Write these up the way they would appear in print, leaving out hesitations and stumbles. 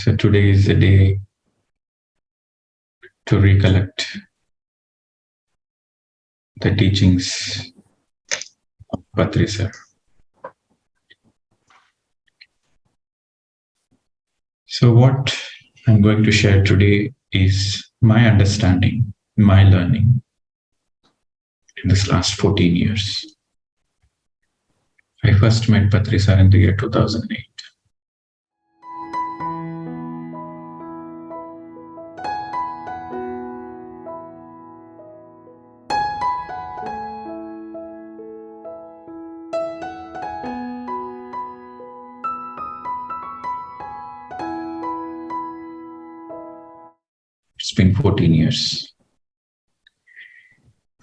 So today is a day to recollect the teachings of Patriji sir. So what I'm going to share today is my understanding, my learning in this last 14 years. I first met Patriji sir in the year 2008. It's been 14 years.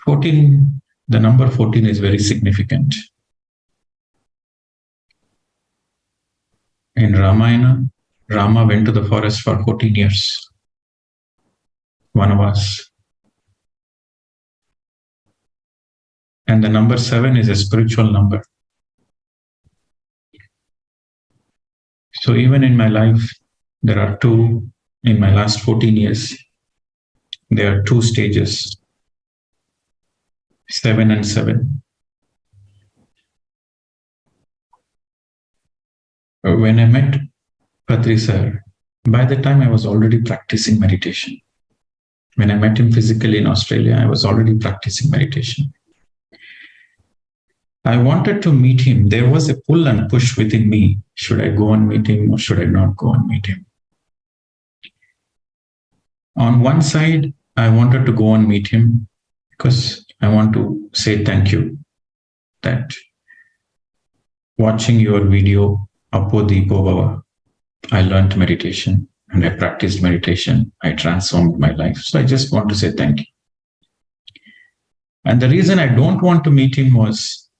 14, the number 14 is very significant. In Ramayana, Rama went to the forest for 14 years. Vanavas. And the number 7 is a spiritual number. So even in my life, there are two, in my last 14 years, there are two stages, 7 and 7. When I met Patriji sir, by the time I was already practicing meditation. When I met him physically in Australia, I was already practicing meditation. I wanted to meet him. There was a pull and push within me. Should I go and meet him or should I not go and meet him? On one side, I wanted to go and meet him because I want to say thank you that watching your video, Appo, deepo, bhava, I learned meditation and I practiced meditation. I transformed my life. So I just want to say thank you. And the reason I don't want to meet him was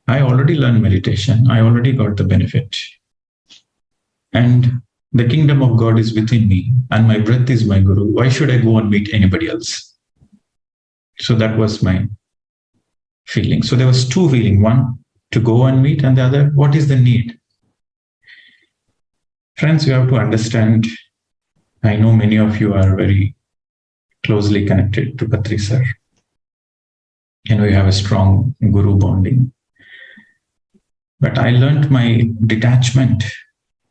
I already learned meditation. I already got the benefit. And the kingdom of God is within me and my breath is my guru. Why should I go and meet anybody else? So that was my feeling. So there was two feelings. One, to go and meet, and the other, what is the need? Friends, you have to understand, I know many of you are very closely connected to Patriji sir. You have a strong guru bonding. But I learned my detachment,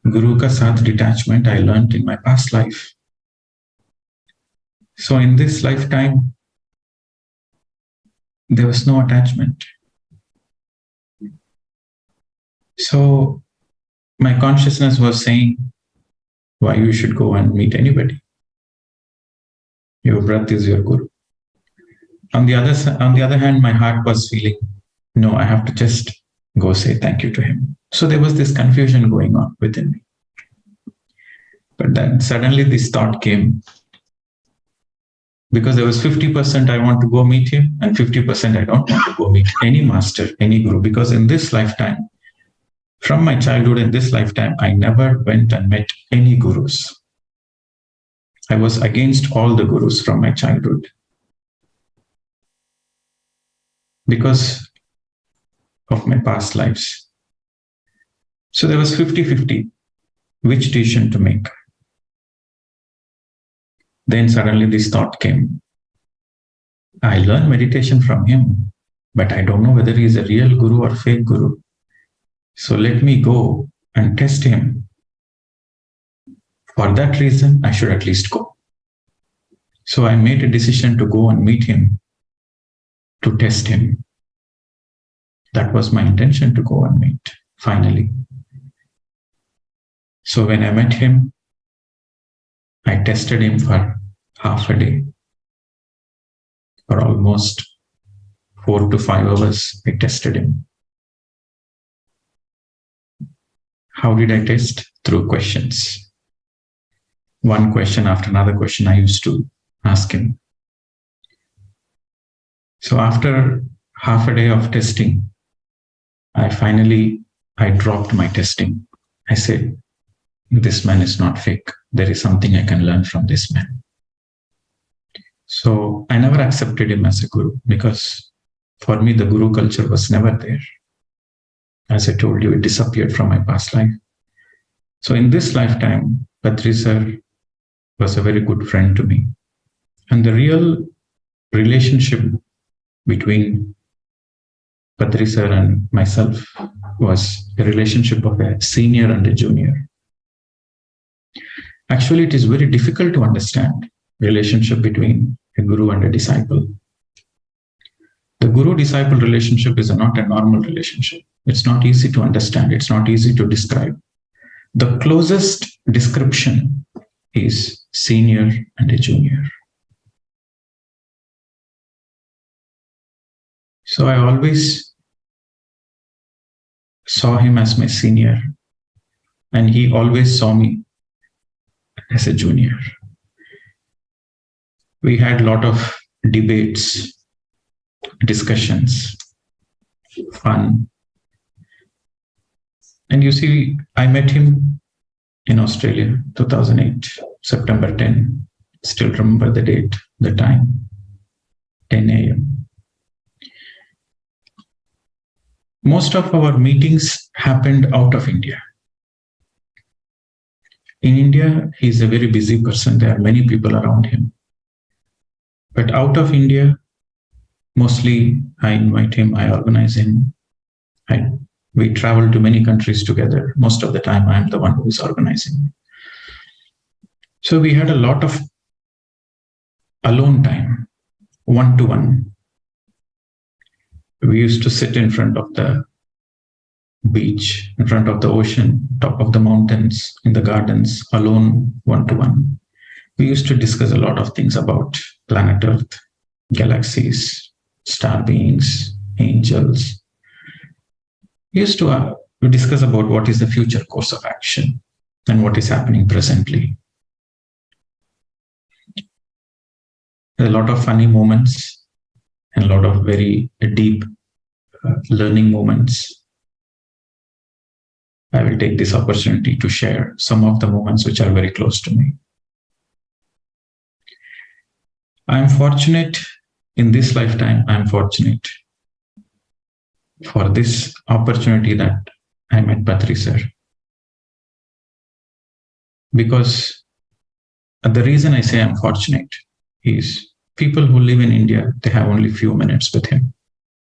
Guru ka saath detachment, I learned in my past life. So in this lifetime, there was no attachment. So my consciousness was saying, why you should go and meet anybody? Your breath is your guru. On the other hand, my heart was feeling, no, I have to just go say thank you to him. So there was this confusion going on within me. But then suddenly this thought came, because there was 50% I want to go meet him and 50% I don't want to go meet any master, any guru, because in this lifetime, from my childhood in this lifetime, I never went and met any gurus. I was against all the gurus from my childhood. Because of my past lives. So there was 50-50, which decision to make. Then suddenly this thought came. I learned meditation from him, but I don't know whether he is a real guru or fake guru. So let me go and test him. For that reason, I should at least go. So I made a decision to go and meet him, to test him. That was my intention, to go and meet, finally. So when I met him, I tested him for half a day. For almost 4 to 5 hours, I tested him. How did I test? Through questions. One question after another question I used to ask him. So after half a day of testing, I dropped my testing. I said, this man is not fake. There is something I can learn from this man. So I never accepted him as a guru because for me, the guru culture was never there. As I told you, it disappeared from my past life. So in this lifetime, Patri sir was a very good friend to me. And the real relationship between Patri sir and myself was a relationship of a senior and a junior. Actually, it is very difficult to understand relationship between a guru and a disciple. The guru-disciple relationship is not a normal relationship. It's not easy to understand. It's not easy to describe. The closest description is senior and a junior. So I always saw him as my senior, and he always saw me as a junior. We had a lot of debates, discussions, fun. And you see, I met him in Australia, 2008, September 10. Still remember the date, the time, 10 a.m. Most of our meetings happened out of India. In India, he's a very busy person. There are many people around him. But out of India, mostly I invite him, I organize him. We travel to many countries together. Most of the time, I'm the one who is organizing. So we had a lot of alone time, one-to-one. We used to sit in front of the beach, in front of the ocean, top of the mountains, in the gardens, alone, one-to-one. We used to discuss a lot of things about planet Earth, galaxies, star beings, angels. We used to discuss about what is the future course of action and what is happening presently. There are a lot of funny moments and a lot of very deep learning moments. I will take this opportunity to share some of the moments which are very close to me. I am fortunate in this lifetime. I am fortunate for this opportunity that I met Patri sir. Because the reason I say I'm fortunate is people who live in India, they have only few minutes with him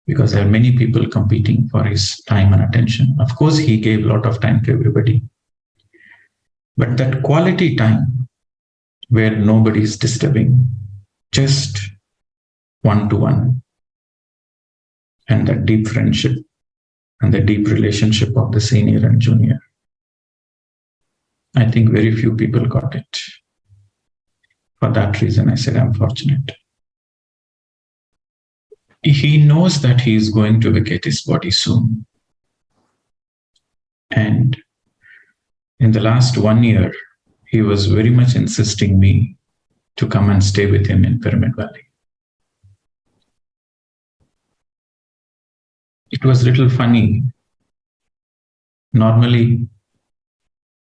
because there are many people competing for his time and attention. Of course, he gave a lot of time to everybody. But that quality time where nobody is disturbing, just one-to-one, and that deep friendship and the deep relationship of the senior and junior. I think very few people got it. For that reason, I said I'm fortunate. He knows that he is going to vacate his body soon. And in the last 1 year, he was very much insisting me to come and stay with him in Pyramid Valley. It was a little funny. Normally,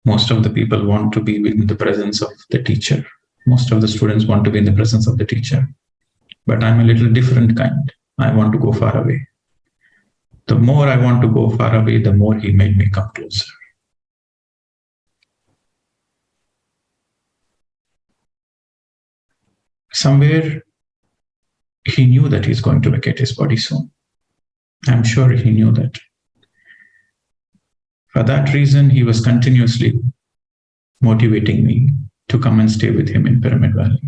most of the people want to be in the presence of the teacher. Most of the students want to be in the presence of the teacher. But I'm a little different kind. I want to go far away. The more I want to go far away, the more he made me come closer. Somewhere, he knew that he's going to vacate his body soon. I'm sure he knew that. For that reason, he was continuously motivating me to come and stay with him in Pyramid Valley.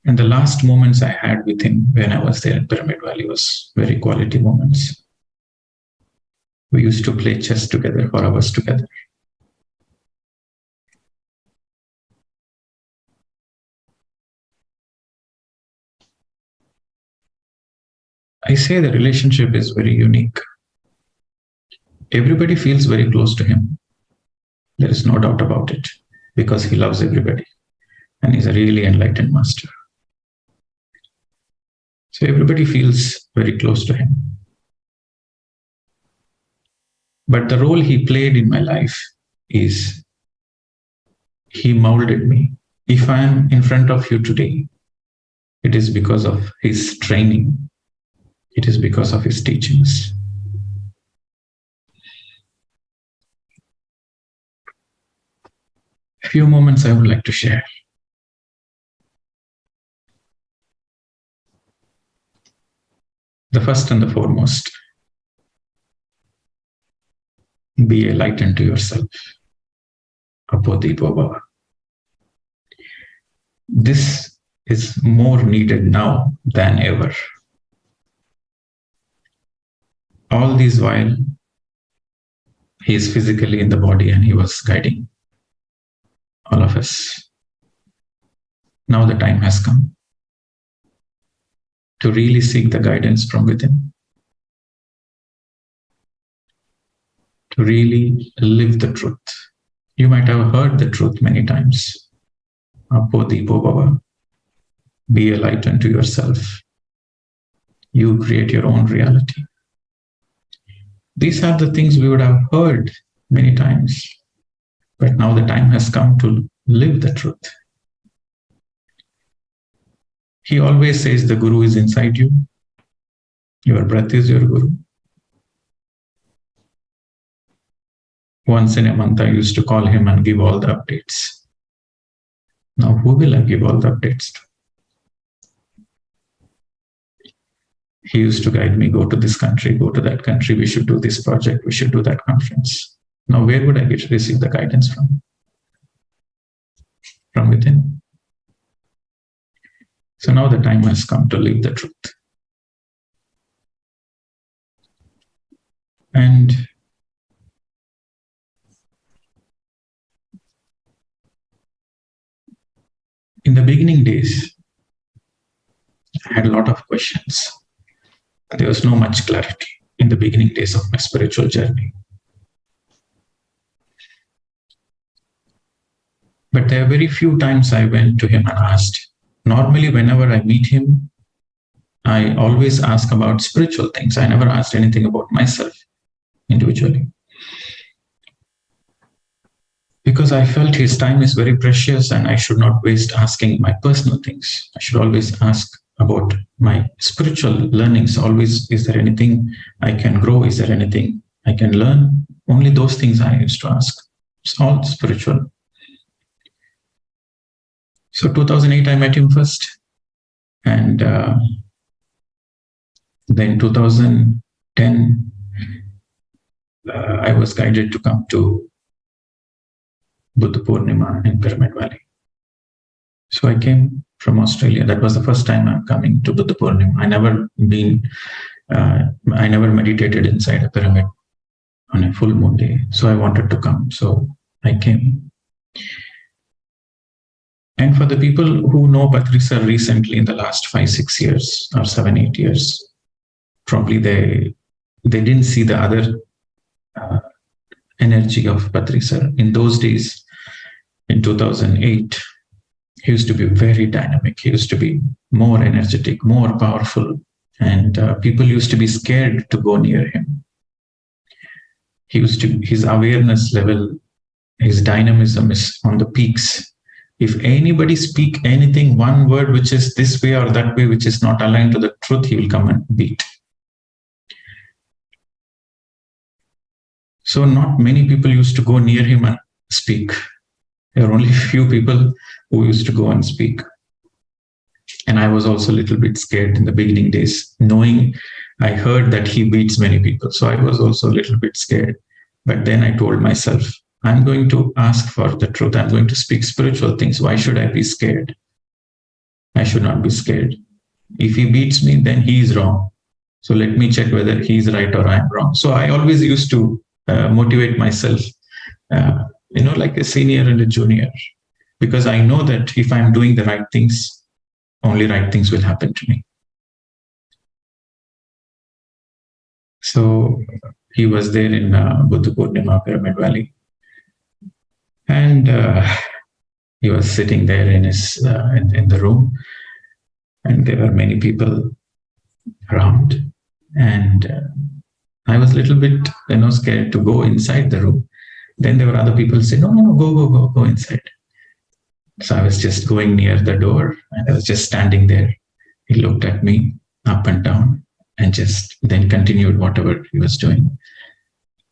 And the last moments I had with him when I was there in Pyramid Valley was very quality moments. We used to play chess together for hours together. I say the relationship is very unique. Everybody feels very close to him. There is no doubt about it, because he loves everybody and he's a really enlightened master. So everybody feels very close to him. But the role he played in my life is he molded me. If I am in front of you today, it is because of his training. It is because of his teachings. A few moments I would like to share. The first and the foremost, be a light unto yourself. Appo, deepo, bhava. This is more needed now than ever. All this while, he is physically in the body and he was guiding all of us. Now the time has come to really seek the guidance from within, to really live the truth. You might have heard the truth many times. Appo, deepo, bhava. Be a light unto yourself. You create your own reality. These are the things we would have heard many times, but now the time has come to live the truth. He always says the Guru is inside you. Your breath is your Guru. Once in a month, I used to call him and give all the updates. Now, who will I give all the updates to? He used to guide me, go to this country, go to that country, we should do this project, we should do that conference. Now, where would I get to receive the guidance from? From within. So now the time has come to live the truth. And in the beginning days, I had a lot of questions. There was no much clarity in the beginning days of my spiritual journey. But there are very few times I went to him and asked. Normally, whenever I meet him, I always ask about spiritual things. I never asked anything about myself individually. Because I felt his time is very precious and I should not waste asking my personal things. I should always ask about my spiritual learnings. Always, is there anything I can grow? Is there anything I can learn? Only those things I used to ask. It's all spiritual. So 2008, I met him first. And then 2010, I was guided to come to Buddha Poornima in Pyramid Valley. So I came from Australia. That was the first time I'm coming to Buddha Poornima. I never meditated inside a pyramid on a full moon day. So I wanted to come. So I came. And for the people who know Patriji sir recently in the last 5-6 years or 7-8 years, probably they didn't see the other energy of Patriji sir. In those days, in 2008, he used to be very dynamic. He used to be more energetic, more powerful, and people used to be scared to go near him. His awareness level, his dynamism is on the peaks. If anybody speak anything, one word which is this way or that way, which is not aligned to the truth, he will come and beat. So not many people used to go near him and speak. There were only a few people who used to go and speak. And I was also a little bit scared in the beginning days, knowing I heard that he beats many people. So I was also a little bit scared. But then I told myself, I'm going to ask for the truth. I'm going to speak spiritual things. Why should I be scared? I should not be scared. If he beats me, then he is wrong. So let me check whether he's right or I'm wrong. So I always used to motivate myself, like a senior and a junior, because I know that if I'm doing the right things, only right things will happen to me. So he was there in Buddha Poornima, Pyramid Valley. And he was sitting there in his in the room, and there were many people around. And I was a little bit, scared to go inside the room. Then there were other people saying, no, go inside. So I was just going near the door, and I was just standing there. He looked at me up and down, and just then continued whatever he was doing.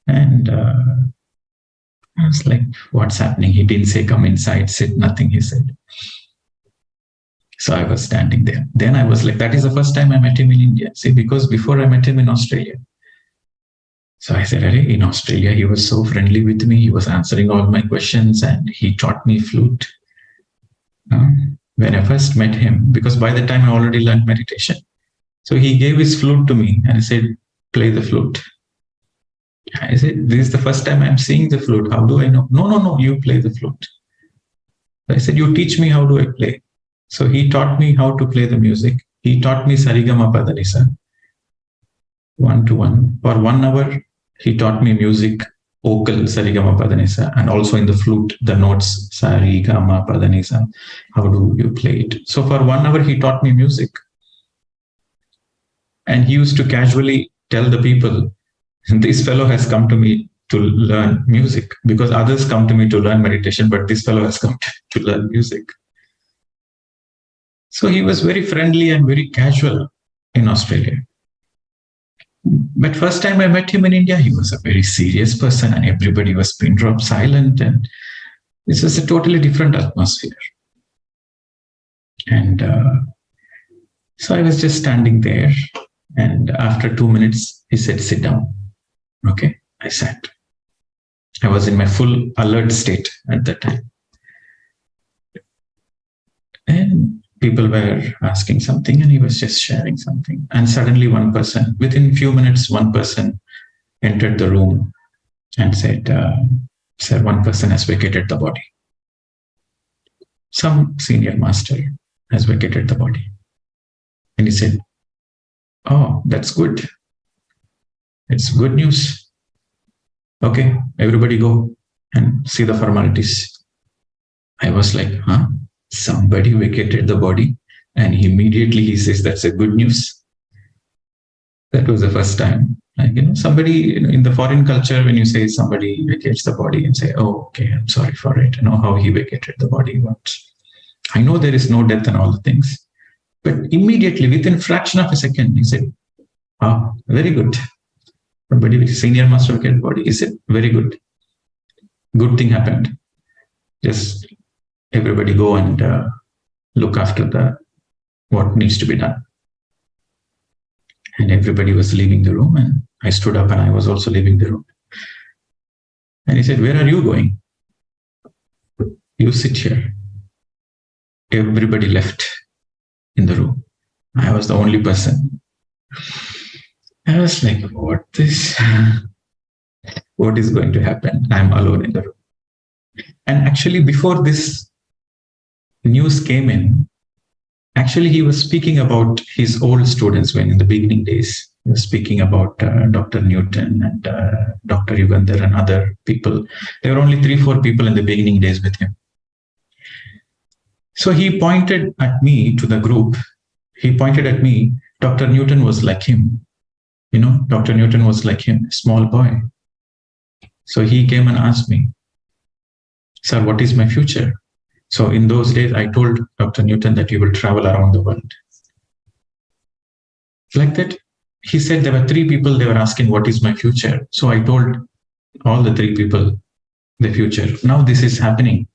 And I was like, what's happening? He didn't say, come inside, sit, nothing, he said. So I was standing there. Then I was like, that is the first time I met him in India. See, because before I met him in Australia. So I said, in Australia, he was so friendly with me. He was answering all my questions and he taught me flute. When I first met him, because by the time I already learned meditation. So he gave his flute to me and he said, play the flute. I said, this is the first time I'm seeing the flute. How do I know? No, you play the flute. I said, you teach me how do I play. So he taught me how to play the music. He taught me Sarigama Padanisa, 1-to-1. For 1 hour, he taught me music, vocal Sarigama Padanisa, and also in the flute, the notes Sarigama Padanisa. How do you play it? So for 1 hour, he taught me music. And he used to casually tell the people, this fellow has come to me to learn music, because others come to me to learn meditation, but this fellow has come to learn music. So he was very friendly and very casual in Australia. But first time I met him in India, he was a very serious person and everybody was pin drop silent, and this was a totally different atmosphere. And so I was just standing there, and after 2 minutes, he said, sit down. Okay, I sat. I was in my full alert state at that time. And people were asking something and he was just sharing something. And suddenly within a few minutes, one person entered the room and said, sir, one person has vacated the body. Some senior master has vacated the body. And he said, oh, that's good. It's good news. Okay, everybody go and see the formalities. I was like, huh? Somebody vacated the body, and immediately he says that's a good news. That was the first time. Like, somebody in the foreign culture, when you say somebody vacates the body and say, oh, okay, I'm sorry for it. I know how he vacated the body. What? I know there is no death and all the things. But immediately, within a fraction of a second, he said, oh, very good. Somebody with senior master vacated the body, he said, very good. Good thing happened. Just everybody go and look after what needs to be done. And everybody was leaving the room, and I stood up and I was also leaving the room. And he said, where are you going? You sit here. Everybody left in the room. I was the only person. I was like, what is going to happen? I'm alone in the room. And actually, before this news came in, actually he was speaking about his old students when in the beginning days. He was speaking about Dr. Newton and Dr. Yugandhar and other people. There were only 3-4 people in the beginning days with him. So he pointed at me to the group. He pointed at me. Dr. Newton was like him. Dr. Newton was like him, a small boy. So he came and asked me, sir, what is my future? So in those days, I told Dr. Newton that you will travel around the world. Like that, he said there were 3 people, they were asking, what is my future? So I told all the 3 people the future. Now this is happening.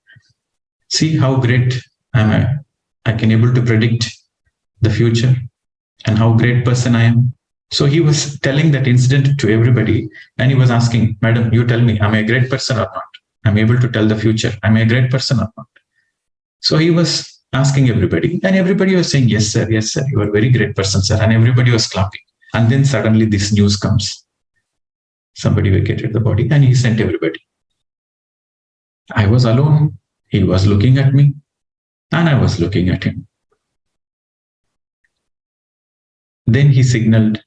See how great I can able to predict the future and how great person I am. So he was telling that incident to everybody, and he was asking, madam, you tell me, am I a great person or not? I'm able to tell the future. Am I a great person or not? So he was asking everybody, and everybody was saying, yes, sir, you are a very great person, sir. And everybody was clapping. And then suddenly this news comes. Somebody vacated the body, and he sent everybody. I was alone. He was looking at me, and I was looking at him. Then he signaled,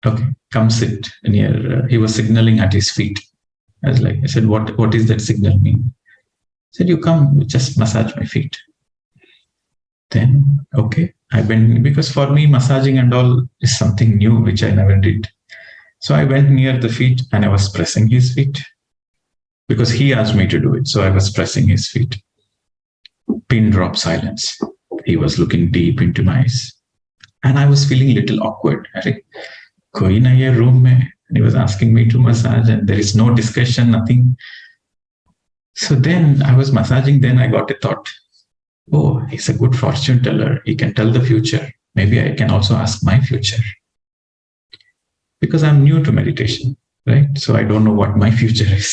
okay, come sit near. He was signaling at his feet. I said, what is that signal mean? He said, you come, just massage my feet. Then, okay, I went, because for me, massaging and all is something new, which I never did. So I went near the feet and I was pressing his feet because he asked me to do it. So I was pressing his feet. Pin drop silence. He was looking deep into my eyes. And I was feeling a little awkward. Koi nahi hai room mein. And he was asking me to massage, and there is no discussion, nothing. So then I was massaging, then I got a thought, oh, he's a good fortune teller. He can tell the future. Maybe I can also ask my future. Because I'm new to meditation, right? So I don't know what my future is.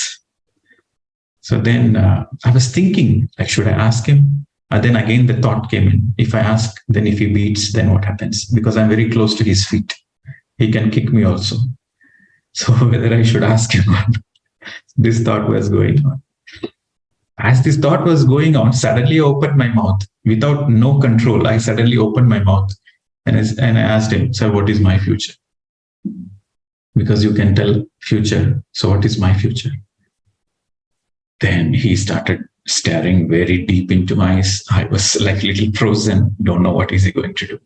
So then I was thinking, like, should I ask him? And then again, the thought came in. If I ask, then if he beats, then what happens? Because I'm very close to his feet. He can kick me also. So whether I should ask him or not, this thought was going on. As this thought was going on, suddenly I opened my mouth without no control. I suddenly opened my mouth and I asked him, sir, what is my future? Because you can tell future. So what is my future? Then he started staring very deep into my eyes. I was like little frozen. Don't know what is he going to do.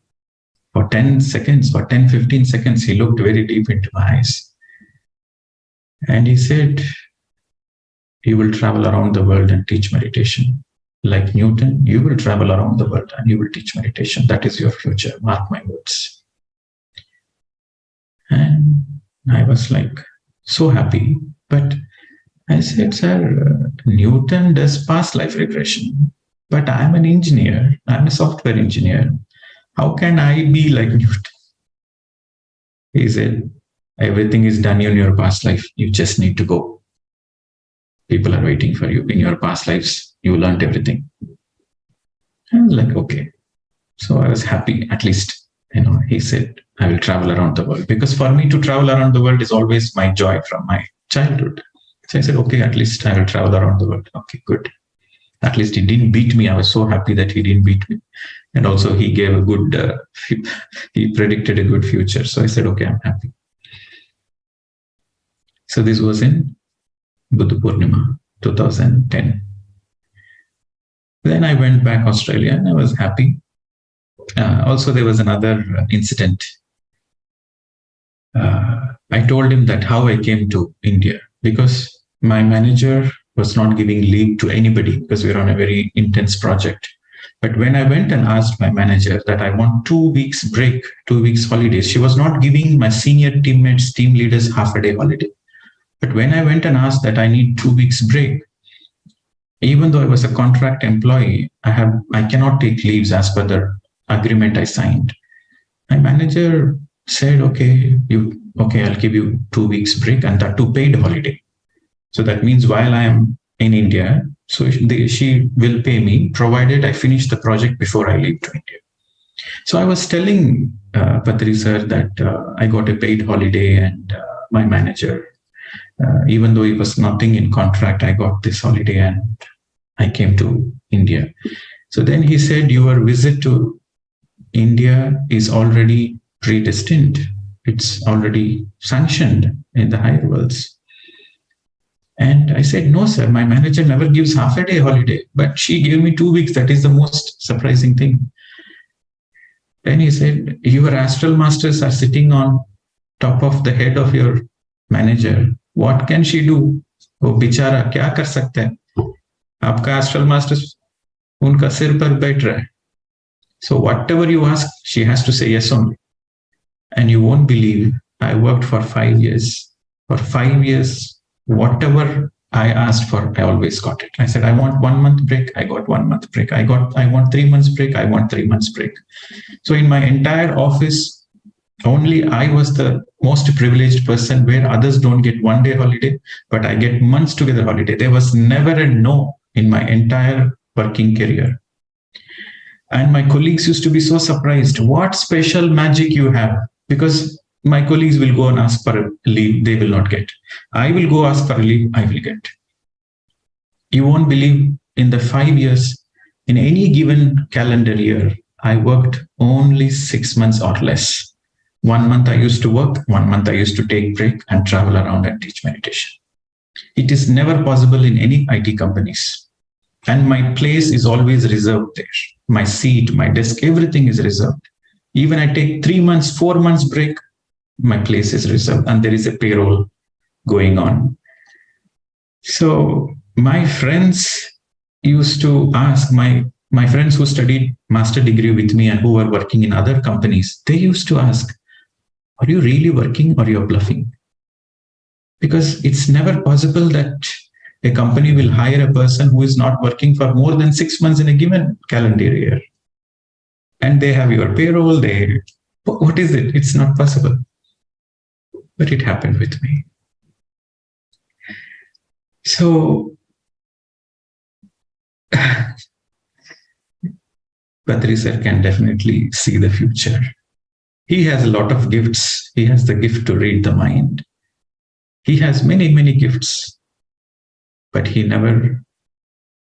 For 10 seconds, for 10, 15 seconds, he looked very deep into my eyes. And he said, you will travel around the world and teach meditation. Like Newton, you will travel around the world and you will teach meditation. That is your future. Mark my words. And I was like so happy. But I said, sir, Newton does past life regression. But I'm an engineer. I'm a software engineer. How can I be like Newton? He said, everything is done in your past life. You just need to go. People are waiting for you. In your past lives, you learned everything. I was like, okay. So I was happy, at least, he said, I will travel around the world. Because for me to travel around the world is always my joy from my childhood. So I said, okay, at least I will travel around the world. Okay, good. At least he didn't beat me. I was so happy that he didn't beat me. And also he gave a good, he predicted a good future. So I said, okay, I'm happy. So this was in Buddha Poornima, 2010. Then I went back to Australia and I was happy. Also, there was another incident. I told him that how I came to India, because my manager was not giving leave to anybody because we were on a very intense project. But when I went and asked my manager that I want 2 weeks break, 2 weeks holidays, she was not giving my senior teammates, team leaders half a day holiday. But when I went and asked that I need 2 weeks break, even though I was a contract employee, I cannot take leaves as per the agreement I signed. My manager said, okay, I'll give you 2 weeks break, and that too paid holiday. So that means while I am in India, so she will pay me provided I finish the project before I leave to India. So I was telling Patriji sir that I got a paid holiday, and my manager, even though it was nothing in contract, I got this holiday and I came to India. So then he said, your visit to India is already predestined. It's already sanctioned in the higher worlds. And I said, no, sir, my manager never gives half a day holiday, but she gave me 2 weeks. That is the most surprising thing. Then he said, your astral masters are sitting on top of the head of your manager. What can she do? वो बेचारा क्या कर सकता है? आपका astral masters उनका सिर पर बैठ रहा है. So whatever you ask, she has to say yes only. And you won't believe, I worked for 5 years. For 5 years, whatever I asked for, I always got it. I said, I want 1 month break. I got 1 month break. I want 3 months break. I want 3 months break. So in my entire office, only I was the most privileged person where others don't get 1 day holiday, but I get months together holiday. There was never a no in my entire working career. And my colleagues used to be so surprised. What special magic you have? Because my colleagues will go and ask for a leave, they will not get. I will go ask for a leave, I will get. You won't believe, in the 5 years, in any given calendar year, I worked only 6 months or less. 1 month I used to work, 1 month I used to take break and travel around and teach meditation. It is never possible in any IT companies. And my place is always reserved there. My seat, my desk, everything is reserved. Even I take 3 months, 4 months break, my place is reserved and there is a payroll going on. So my friends used to ask, my friends who studied master degree with me and who were working in other companies, they used to ask, are you really working or you're bluffing? Because it's never possible that A company will hire a person who is not working for more than 6 months in a given calendar year. And they have your payroll. What is it? It's not possible. But it happened with me. So, Patri sir can definitely see the future. He has a lot of gifts. He has the gift to read the mind. He has many, many gifts, but he never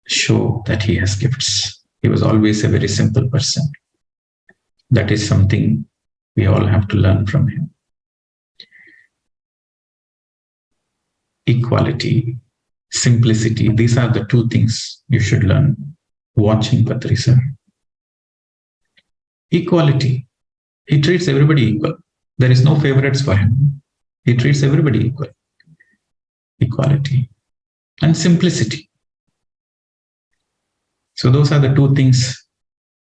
showed that he has gifts. He was always a very simple person. That is something we all have to learn from him. Equality, simplicity, these are the two things you should learn watching Patri sir. Equality. He treats everybody equal. There is no favorites for him. He treats everybody equal. Equality and simplicity. So those are the two things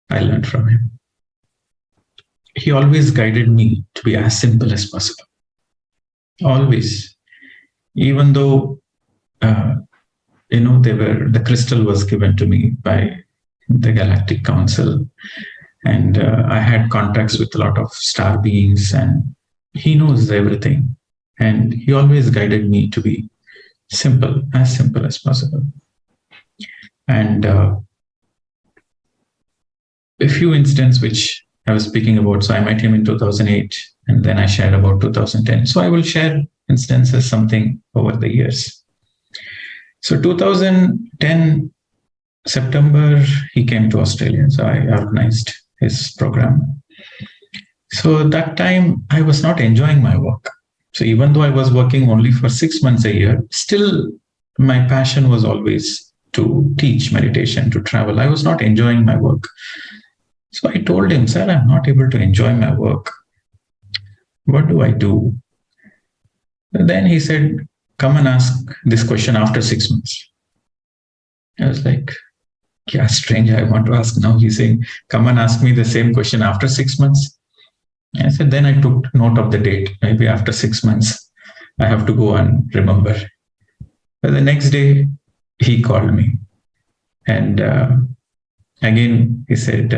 I learned from him. He always guided me to be as simple as possible. Always. Even though, the crystal was given to me by the Galactic Council, and I had contacts with a lot of star beings, and he knows everything. And he always guided me to be simple as possible. And a few instances which I was speaking about. So I met him in 2008, and then I shared about 2010. So I will share instances, something over the years. So 2010, September, he came to Australia. So I organized his program. So that time I was not enjoying my work. So even though I was working only for 6 months a year, still my passion was always to teach meditation, to travel. I was not enjoying my work. So I told him, sir, I'm not able to enjoy my work. What do I do? And then he said, come and ask this question after 6 months. I was like, yeah, strange, I want to ask now. He's saying, come and ask me the same question after 6 months. I said, then I took note of the date. Maybe after 6 months, I have to go and remember. But the next day, he called me. And again, he said,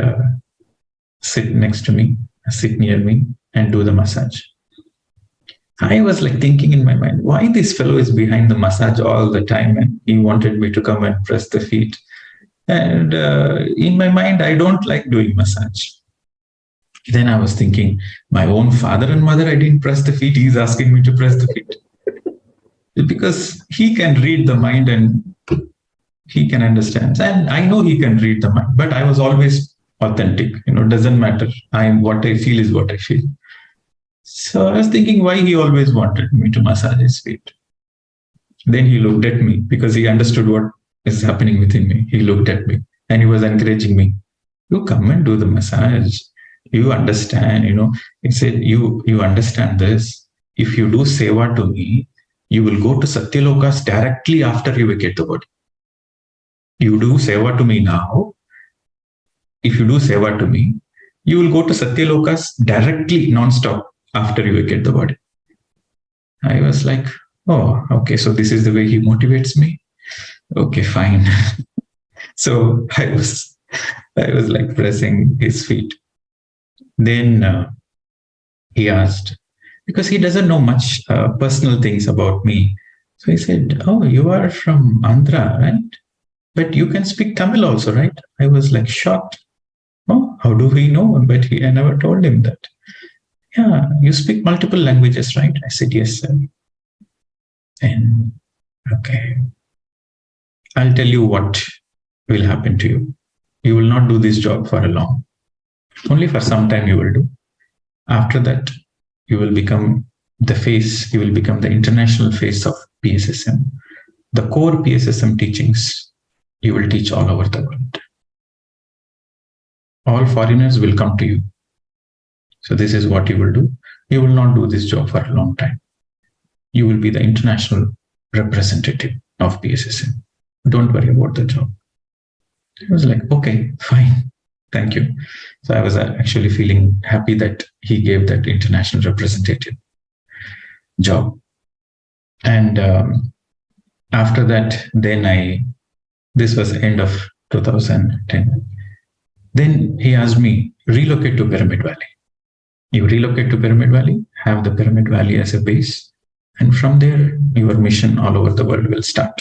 sit next to me, sit near me, and do the massage. I was like thinking in my mind, why this fellow is behind the massage all the time, and he wanted me to come and press the feet. And in my mind, I don't like doing massage. Then I was thinking, my own father and mother, I didn't press the feet. He's asking me to press the feet. Because he can read the mind and he can understand. And I know he can read the mind, but I was always authentic. Doesn't matter. What I feel is what I feel. So I was thinking why he always wanted me to massage his feet. Then he looked at me because he understood what is happening within me. He looked at me and he was encouraging me. You come and do the massage. You understand, He said, you understand this. If you do seva to me, you will go to Satyalokas directly after you vacate the body. You do seva to me now. If you do seva to me, you will go to Satyalokas directly, non-stop, after you vacate the body. I was like, oh, okay, so this is the way he motivates me. Okay, fine. So I was like pressing his feet. Then he asked, because he doesn't know much personal things about me. So he said, oh, you are from Andhra, right? But you can speak Tamil also, right? I was like shocked. Oh, how do we know? But I never told him that. Yeah, you speak multiple languages, right? I said, yes, sir. And okay, I'll tell you what will happen to you. You will not do this job for a long. Only for some time you will do. After that, you will become the face, you will become the international face of PSSM. The core PSSM teachings, you will teach all over the world. All foreigners will come to you. So this is what you will do. You will not do this job for a long time. You will be the international representative of PSSM. Don't worry about the job. I was like, okay, fine. Thank you. So I was actually feeling happy that he gave that international representative job. And After that, this was end of 2010. Then he asked me, relocate to Pyramid Valley. You relocate to Pyramid Valley, have the Pyramid Valley as a base, and from there, your mission all over the world will start.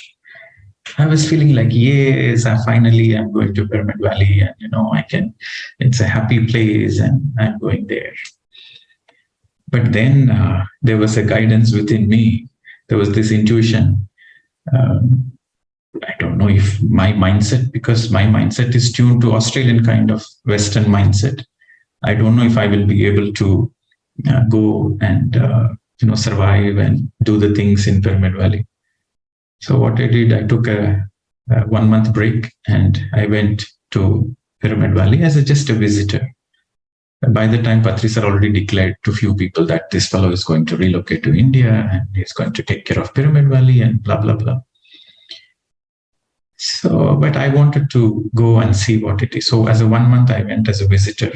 I was feeling like, yes, finally I'm going to Pyramid Valley, and it's a happy place, and I'm going there. But then there was a guidance within me. There was this intuition. I don't know if my mindset, because my mindset is tuned to Australian kind of Western mindset. I don't know if I will be able to go and survive and do the things in Pyramid Valley. So what I did, I took a 1 month break and I went to Pyramid Valley as just a visitor. And by the time, Patriji already declared to few people that this fellow is going to relocate to India and he's going to take care of Pyramid Valley and blah, blah, blah. So, but I wanted to go and see what it is. So as a 1 month, I went as a visitor.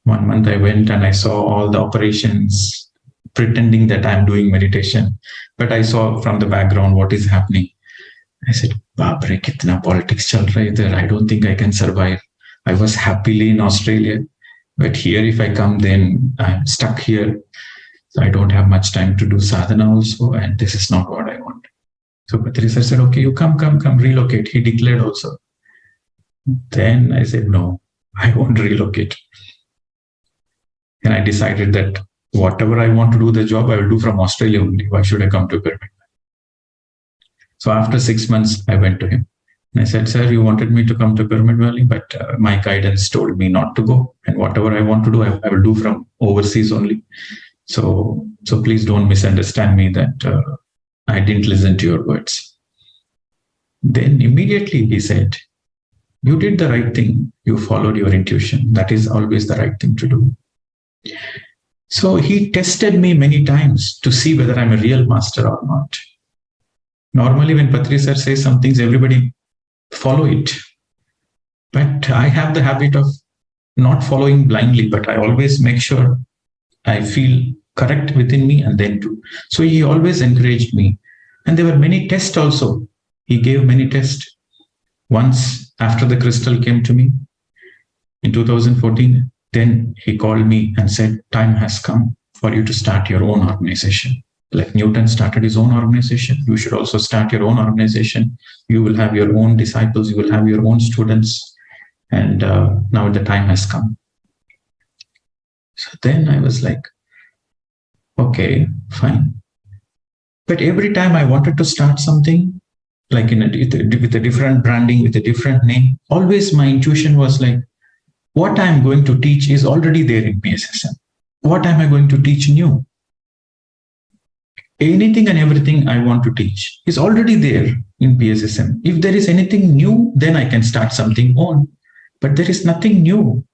1 month I went and I saw all the operations, pretending that I'm doing meditation. But I saw from the background what is happening. I said, Babre, kitna politics chal raha hai idhar. I don't think I can survive. I was happily in Australia. But here, if I come, then I'm stuck here. So I don't have much time to do sadhana also. And this is not what I want. So Patriji said, okay, you come, relocate. He declared also. Then I said, no, I won't relocate. And I decided that whatever I want to do the job, I will do from Australia only. Why should I come to Pyramid? So after 6 months, I went to him. And I said, sir, you wanted me to come to Pyramid Valley, but my guidance told me not to go. And whatever I want to do, I will do from overseas only. So please don't misunderstand me that I didn't listen to your words. Then immediately he said, you did the right thing. You followed your intuition. That is always the right thing to do. So he tested me many times to see whether I'm a real master or not. Normally, when Patriji says some things, everybody follow it. But I have the habit of not following blindly, but I always make sure I feel correct within me and then do. So he always encouraged me. And there were many tests also. He gave many tests. Once after the crystal came to me in 2014, then he called me and said, time has come for you to start your own organization. Like Newton started his own organization, you should also start your own organization. You will have your own disciples, you will have your own students. And now the time has come. So then I was like, okay, fine. But every time I wanted to start something, like with a different branding, with a different name, always my intuition was like, what I'm going to teach is already there in PSSM. What am I going to teach new? Anything and everything I want to teach is already there in PSSM. If there is anything new, then I can start something on. But there is nothing new.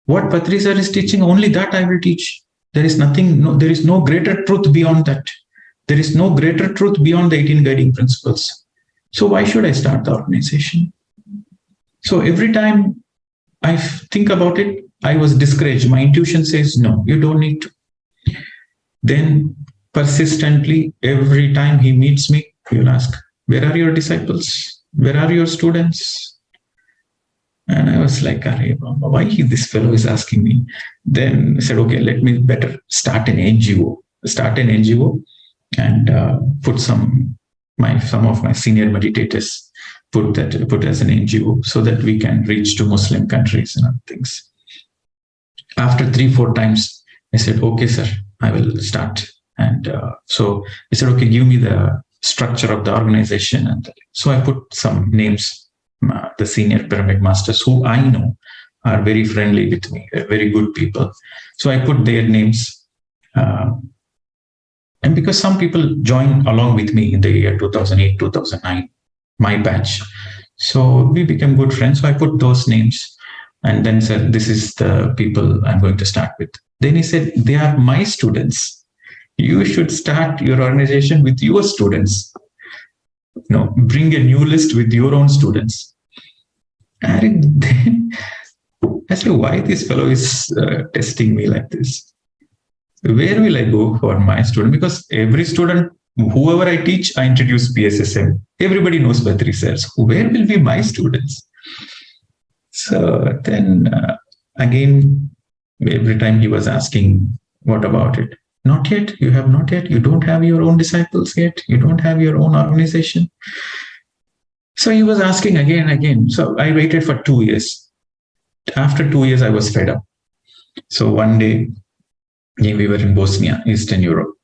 What Patriji is teaching, only that I will teach. There is nothing, there is no greater truth beyond that. There is no greater truth beyond the 18 guiding principles. So why should I start the organization? So every time I think about it, I was discouraged. My intuition says, no, you don't need to. Then persistently, every time he meets me, he will ask, where are your disciples? Where are your students? And I was like, why this fellow is asking me? Then I said, okay, let me better start an NGO. And put some of my senior meditators put as an NGO so that we can reach to Muslim countries and other things. After 3-4 times, I said, okay, sir, I will start. And so he said, okay, give me the structure of the organization. And so I put some names, the senior pyramid masters who I know are very friendly with me, they're very good people. So I put their names. And because some people joined along with me in the year 2008, 2009, my batch. So we became good friends. So I put those names and then said, this is the people I'm going to start with. Then he said, they are my students. You should start your organization with your students. Bring a new list with your own students. And then I said, why this fellow is testing me like this? Where will I go for my student? Because every student whoever I teach, I introduce PSSM. Everybody knows Patri sir. So where will be my students? So then again, every time he was asking, what about it? Not yet. You have not yet. You don't have your own disciples yet. You don't have your own organization. So he was asking again and again. So I waited for 2 years. After 2 years, I was fed up. So one day, we were in Bosnia, Eastern Europe.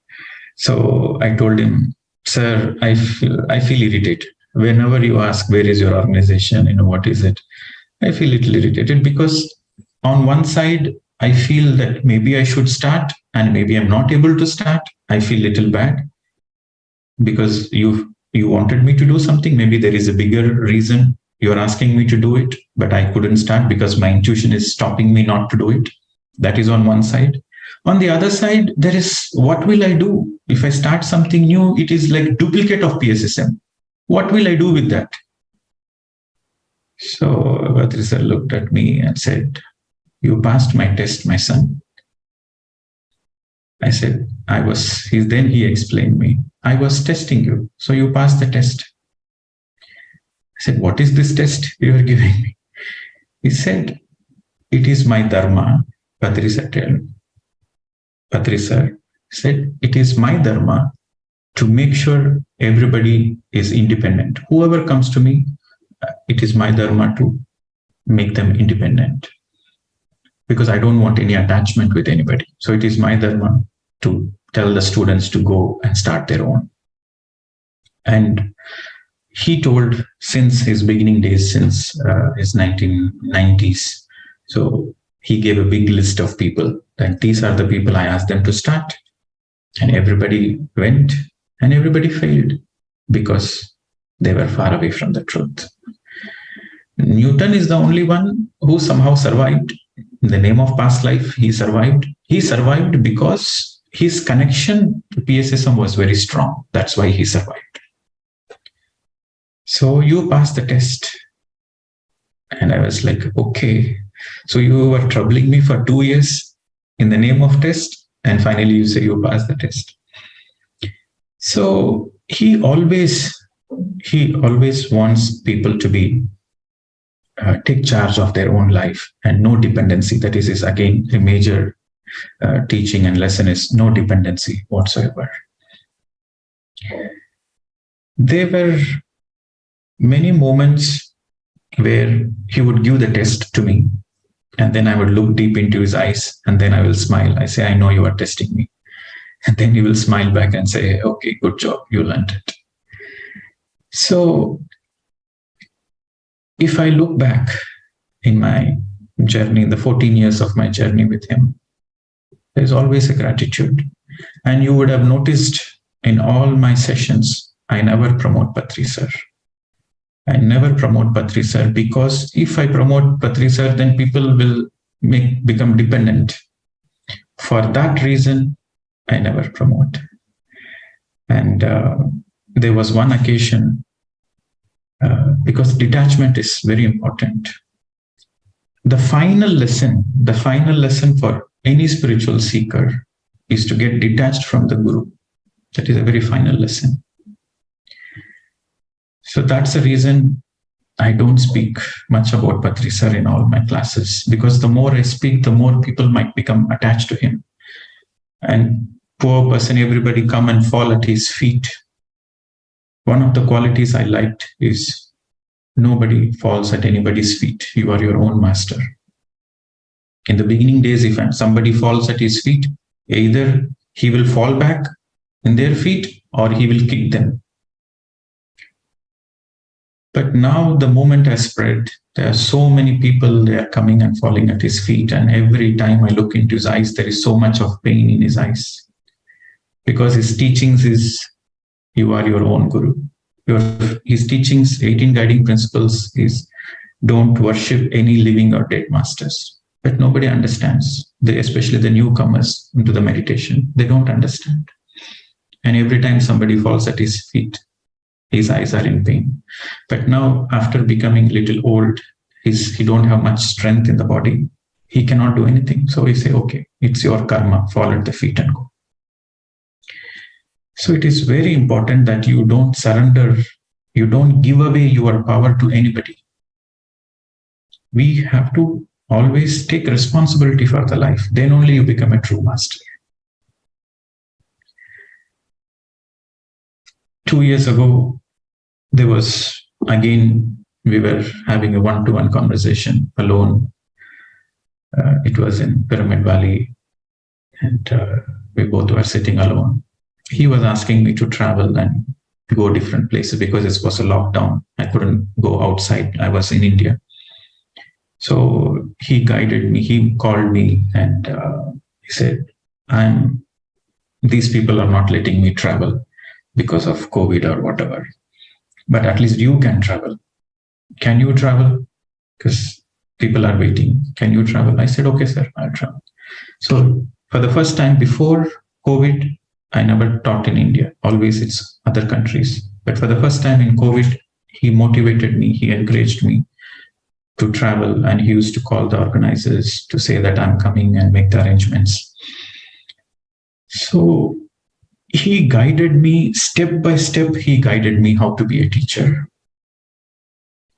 So I told him, sir, I feel irritated. Whenever you ask, where is your organization? What is it? I feel a little irritated because on one side, I feel that maybe I should start and maybe I'm not able to start. I feel a little bad because you wanted me to do something. Maybe there is a bigger reason you're asking me to do it, but I couldn't start because my intuition is stopping me not to do it. That is on one side. On the other side, there is, what will I do? If I start something new, it is like duplicate of PSSM. What will I do with that? So Patri sir looked at me and said, you passed my test, my son. I said, then he explained me, I was testing you, so you passed the test. I said, what is this test you are giving me? He said, it is my dharma. Patri sir said, it is my dharma to make sure everybody is independent. Whoever comes to me, it is my dharma to make them independent because I don't want any attachment with anybody. So it is my dharma to tell the students to go and start their own. And he told since his beginning days, since his 1990s, so he gave a big list of people that these are the people I asked them to start. And everybody went and everybody failed because they were far away from the truth. Newton is the only one who somehow survived. In the name of past life, he survived. He survived because his connection to PSSM was very strong. That's why he survived. So you passed the test. And I was like, okay. So you were troubling me for 2 years in the name of test. And finally you say you passed the test. So he always wants people to be take charge of their own life and no dependency. That is again a major teaching and lesson is no dependency whatsoever. There were many moments where he would give the test to me and then I would look deep into his eyes and then I will smile. I say, I know you are testing me. And then he will smile back and say, okay, good job, you learned it. So if I look back in my journey, in the 14 years of my journey with him, there's always a gratitude. And you would have noticed in all my sessions, I never promote Patri sir. I never promote Patri sir because if I promote Patri sir, then people will become dependent. For that reason, I never promote. And there was one occasion, because detachment is very important. The final lesson for any spiritual seeker is to get detached from the Guru. That is a very final lesson. So that's the reason I don't speak much about Patri sir in all my classes, because the more I speak, the more people might become attached to him. And poor person, everybody come and fall at his feet. One of the qualities I liked is nobody falls at anybody's feet. You are your own master. In the beginning days, if somebody falls at his feet, either he will fall back in their feet or he will kick them. But now the moment has spread, there are so many people, they are coming and falling at his feet. And every time I look into his eyes, there is so much of pain in his eyes. Because his teachings is, you are your own Guru. His teachings, 18 guiding principles is, don't worship any living or dead masters. But nobody understands, especially the newcomers into the meditation. They don't understand. And every time somebody falls at his feet, his eyes are in pain. But now, after becoming a little old, he don't have much strength in the body. He cannot do anything. So we say, okay, it's your karma. Fall at the feet and go. So it is very important that you don't surrender, you don't give away your power to anybody. We have to always take responsibility for the life. Then only you become a true master. 2 years ago, there was again, we were having a one-to-one conversation alone. It was in Pyramid Valley, and we both were sitting alone. He was asking me to travel and go different places because it was a lockdown. I couldn't go outside. I was in India. So he guided me, he called me, and he said, these people are not letting me travel because of COVID or whatever. But at least you can travel. Can you travel? Because people are waiting. Can you travel? I said, okay, sir, I'll travel. So for the first time before COVID, I never taught in India. Always it's other countries. But for the first time in COVID, he motivated me, he encouraged me to travel, and he used to call the organizers to say that I'm coming and make the arrangements. So he guided me step by step. He guided me how to be a teacher,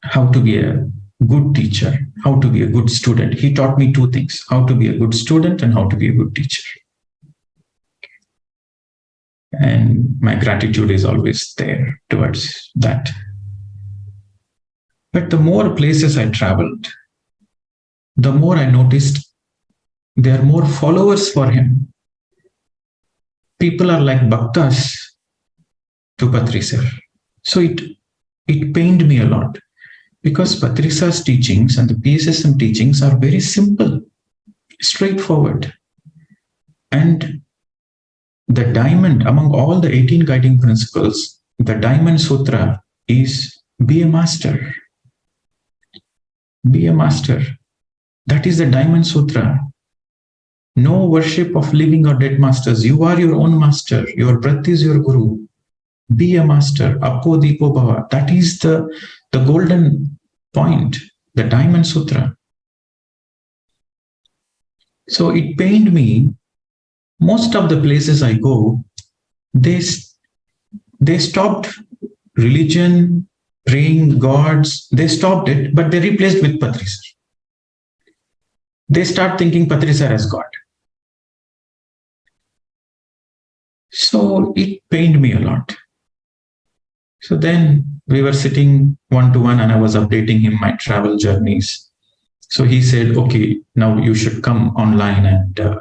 how to be a good teacher, how to be a good student. He taught me two things: how to be a good student and how to be a good teacher. And my gratitude is always there towards that. But the more places I traveled, the more I noticed there are more followers for him. People are like bhaktas to Patri sir. So it pained me a lot, because Patri sir's teachings and the PSSM teachings are very simple, straightforward. And the diamond among all the 18 guiding principles, the diamond sutra is be a master. Be a master. That is the diamond sutra. No worship of living or dead masters. You are your own master. Your breath is your guru. Be a master. Appo, deepo, bhava. That is the golden point, the diamond sutra. So it pained me. Most of the places I go, they stopped religion, praying gods. They stopped it, but they replaced with Patri sir. They start thinking Patri sir as God. So it pained me a lot. So then we were sitting one-to-one, and I was updating him my travel journeys. So he said, okay, now you should come online, and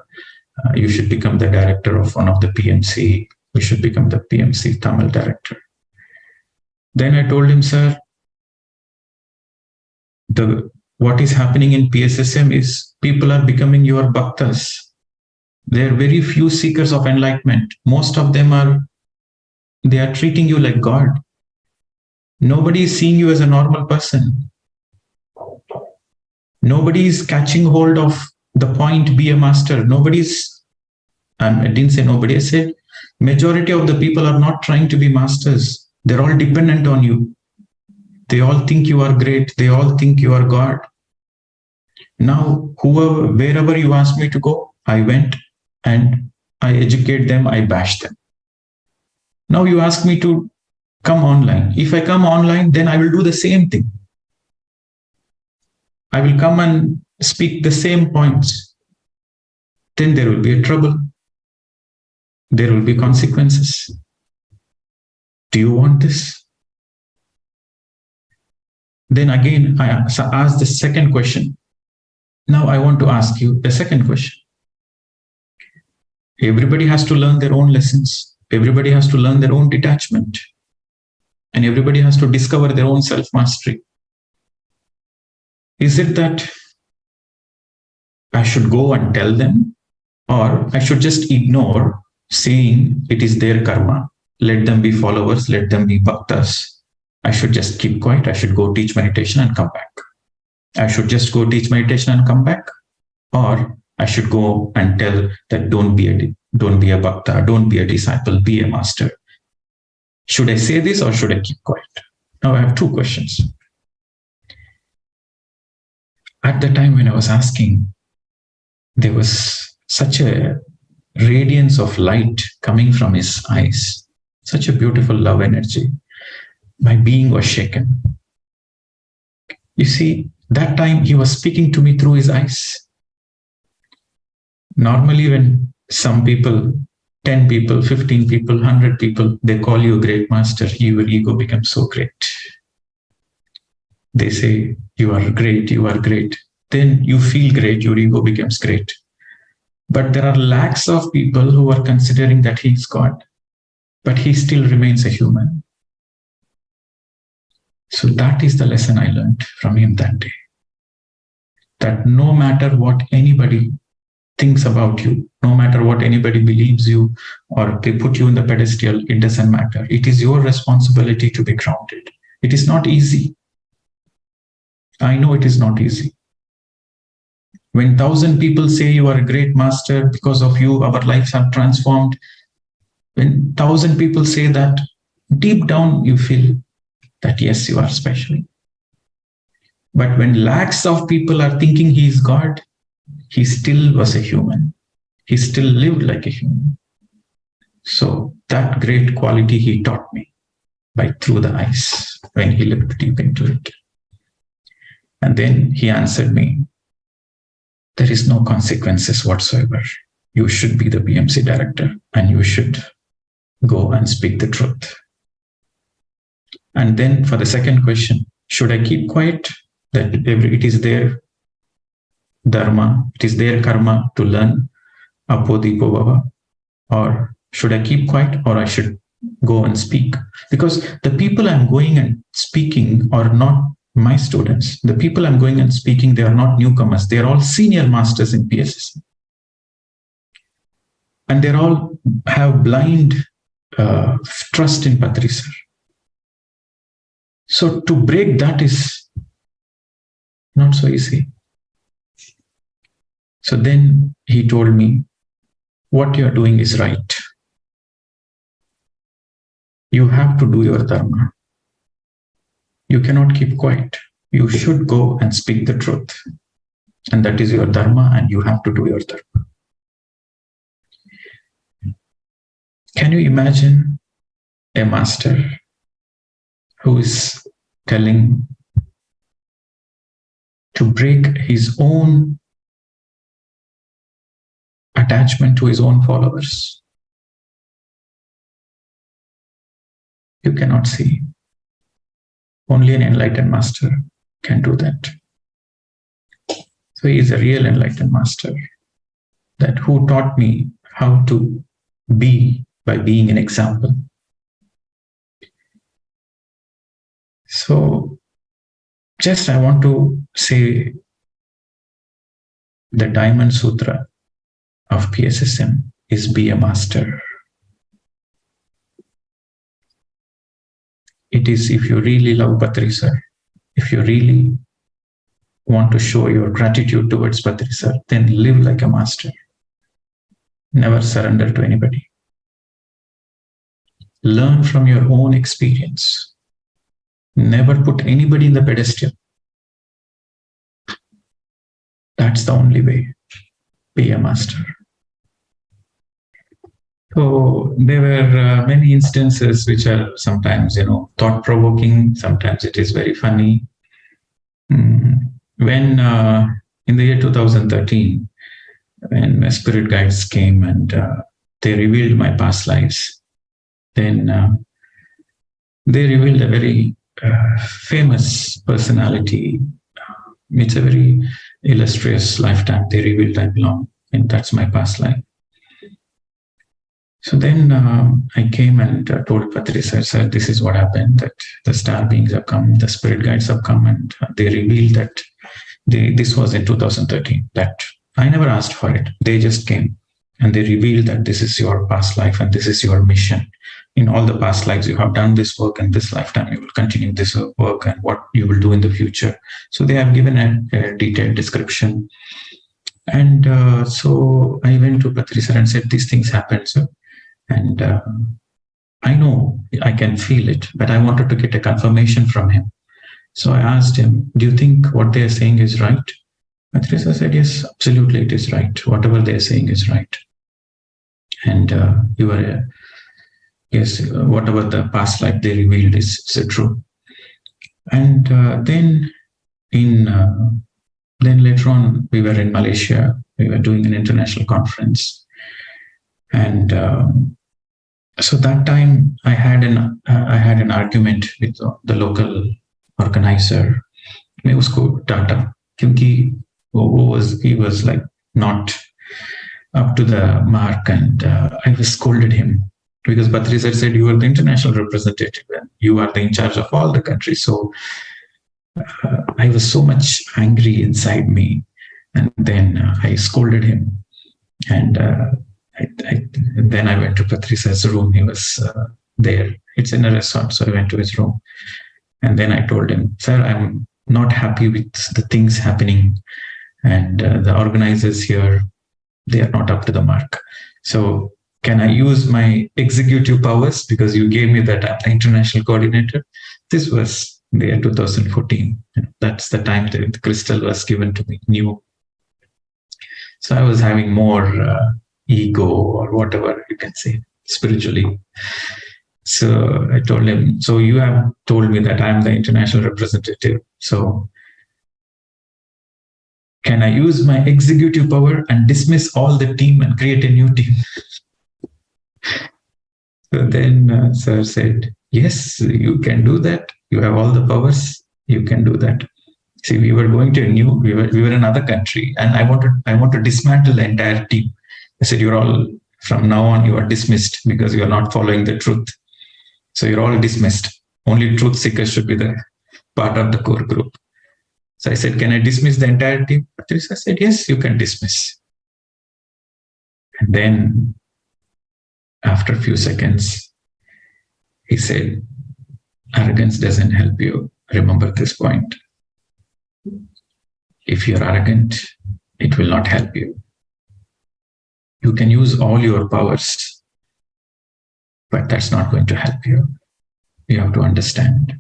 you should become the director of one of the PMC. You should become the PMC Tamil director. Then I told him, sir, what is happening in PSSM is people are becoming your bhaktas. There are very few seekers of enlightenment. Most of them they are treating you like God. Nobody is seeing you as a normal person. Nobody is catching hold of the point, be a master. I didn't say nobody, I said majority of the people are not trying to be masters. They're all dependent on you. They all think you are great. They all think you are God. Now, wherever you ask me to go, I went and I educate them, I bash them. Now you ask me to come online. If I come online, then I will do the same thing. I will come and speak the same points. Then there will be a trouble. There will be consequences. Do you want this? Then again, I asked the second question. Now I want to ask you the second question. Everybody has to learn their own lessons. Everybody has to learn their own detachment. And everybody has to discover their own self-mastery. Is it that I should go and tell them, or I should just ignore, saying it is their karma? Let them be followers, let them be bhaktas. I should just keep quiet. I should go teach meditation and come back. I should just go teach meditation and come back. Or I should go and tell that don't be a bhakta, don't be a disciple, be a master. Should I say this or should I keep quiet? Now I have two questions. At the time when I was asking, there was such a radiance of light coming from his eyes. Such a beautiful love energy. My being was shaken. You see, that time he was speaking to me through his eyes. Normally, when some people, 10 people, 15 people, 100 people, they call you a great master, your ego becomes so great. They say, you are great, you are great. Then you feel great, your ego becomes great. But there are lakhs of people who are considering that he is God, but he still remains a human. So that is the lesson I learned from him that day. That no matter what anybody thinks about you, no matter what anybody believes you, or they put you in the pedestal, it doesn't matter. It is your responsibility to be grounded. It is not easy. I know it is not easy. When 1,000 people say you are a great master, because of you, our lives have transformed. When 1,000 people say that, deep down you feel that yes, you are special. But when lakhs of people are thinking he is God, he still was a human. He still lived like a human. So that great quality he taught me by through the eyes when he looked deep into it. And then he answered me, there is no consequences whatsoever. You should be the BMC director and you should go and speak the truth. And then for the second question, should I keep quiet? That it is their dharma, it is their karma to learn Appo, deepo, bhava. Or should I keep quiet or I should go and speak? Because the people I'm going and speaking are not my students. The people I'm going and speaking, they are not newcomers. They are all senior masters in PSSM. And they all have blind trust in Patriji sir. So to break that is not so easy. So then he told me, what you are doing is right. You have to do your dharma. You cannot keep quiet. You should go and speak the truth. And that is your dharma, and you have to do your dharma. Can you imagine a master who is telling to break his own attachment to his own followers? You cannot see. Only an enlightened master can do that. So he is a real enlightened master, that who taught me how to be by being an example. So just I want to say the Diamond Sutra of PSSM is be a master. It is, if you really love Patriji sir, if you really want to show your gratitude towards Patriji sir, then live like a master. Never surrender to anybody. Learn from your own experience. Never put anybody in the pedestal. That's the only way. Be a master. So there were many instances which are sometimes, thought-provoking. Sometimes it is very funny. When in the year 2013, when my spirit guides came and they revealed my past lives, then they revealed a very famous personality. It's a very illustrious lifetime. They revealed I belong, and that's my past life. So then I came and told Patriji sir, this is what happened, that the star beings have come, the spirit guides have come, and they revealed that this was in 2013, that I never asked for it. They just came and they revealed that this is your past life and this is your mission. In all the past lives, you have done this work, and this lifetime you will continue this work and what you will do in the future. So they have given a detailed description. And so I went to Patriji sir and said, these things happened, sir. And I know, I can feel it, but I wanted to get a confirmation from him. So I asked him, do you think what they are saying is right? Patriji said, yes, absolutely it is right. Whatever they are saying is right. And you are yes, whatever the past life they revealed is true. And then later on, we were in Malaysia. We were doing an international conference, and so that time I had an argument with the local organizer. मैं उसको डांटा क्योंकि he was like not up to the mark, and I was scolded him because Patriji said, you are the international representative and you are in charge of all the countries. So I was so much angry inside me, and then I scolded him, and then I went to Patriji's room. He was there. It's in a resort, so I went to his room, and then I told him, sir, I'm not happy with the things happening, and the organizers here, they are not up to the mark. So can I use my executive powers, because you gave me that I'm the international coordinator? This was the year 2014. That's the time the crystal was given to me, new. So I was having more ego, or whatever you can say, spiritually. So I told him, so you have told me that I'm the international representative. So can I use my executive power and dismiss all the team and create a new team? So then sir said, yes, you can do that. You have all the powers. You can do that. See, we were going to we were in another country, and I want to dismantle the entire team. I said, you're all, from now on, you are dismissed because you are not following the truth. So you're all dismissed. Only truth seekers should be the part of the core group. So I said, can I dismiss the entire team? Patriji said, yes, you can dismiss. And then after a few seconds, he said, arrogance doesn't help you. Remember this point. If you're arrogant, it will not help you. You can use all your powers, but that's not going to help you. You have to understand.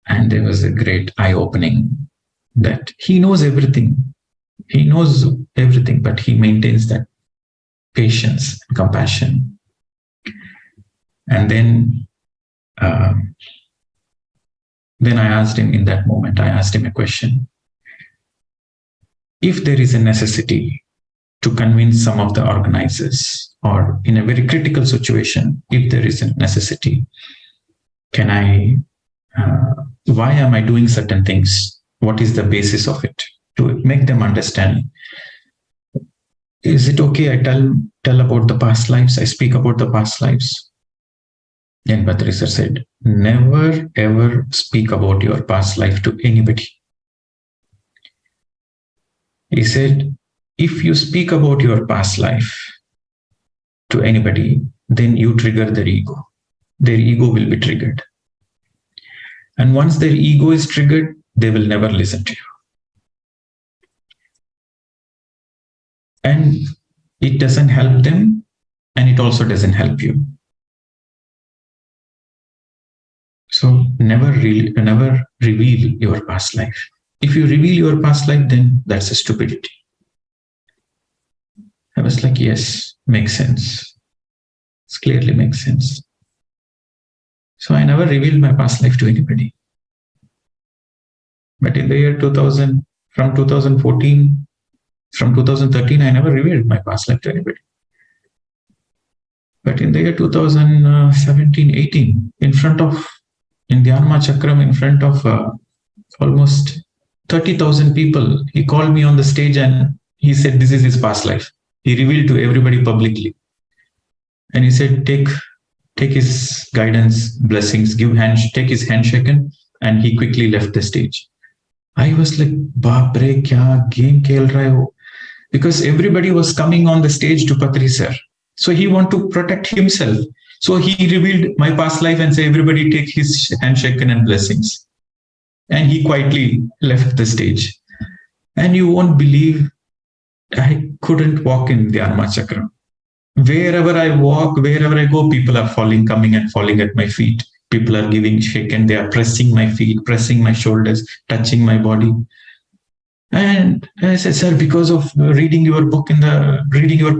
And there was a great eye-opening that he knows everything. He knows everything, but he maintains that patience and compassion. And then I asked him, in that moment, I asked him a question. If there is a necessity to convince some of the organizers, or in a very critical situation, if there is a necessity, why am I doing certain things? What is the basis of it? To make them understand. Is it okay I tell about the past lives? I speak about the past lives. Then Patriji said, never ever speak about your past life to anybody. He said, if you speak about your past life to anybody, then you trigger their ego. Their ego will be triggered. And once their ego is triggered, they will never listen to you. And it doesn't help them, and it also doesn't help you. So never reveal your past life. If you reveal your past life, then that's a stupidity. I was like, yes, makes sense. It clearly makes sense. So I never revealed my past life to anybody. But in the year 2000, from 2014, from 2013, I never revealed my past life to anybody. But in the year 2017, 18, in the Anapanasati, in front of almost 30,000 people, he called me on the stage and he said, this is his past life. He revealed to everybody publicly. And he said, take his guidance, blessings, take his handshaken, and he quickly left the stage. I was like, baap re, kya game khel rahe ho? Because everybody was coming on the stage to Patriji sir. So he wanted to protect himself. So he revealed my past life and said, everybody take his handshaken and blessings. And he quietly left the stage. And you won't believe, I couldn't walk in the Anapanasati. Wherever I walk, wherever I go, people are coming and falling at my feet. People are giving shaken. They are pressing my feet, pressing my shoulders, touching my body. And I said, sir, because of reading your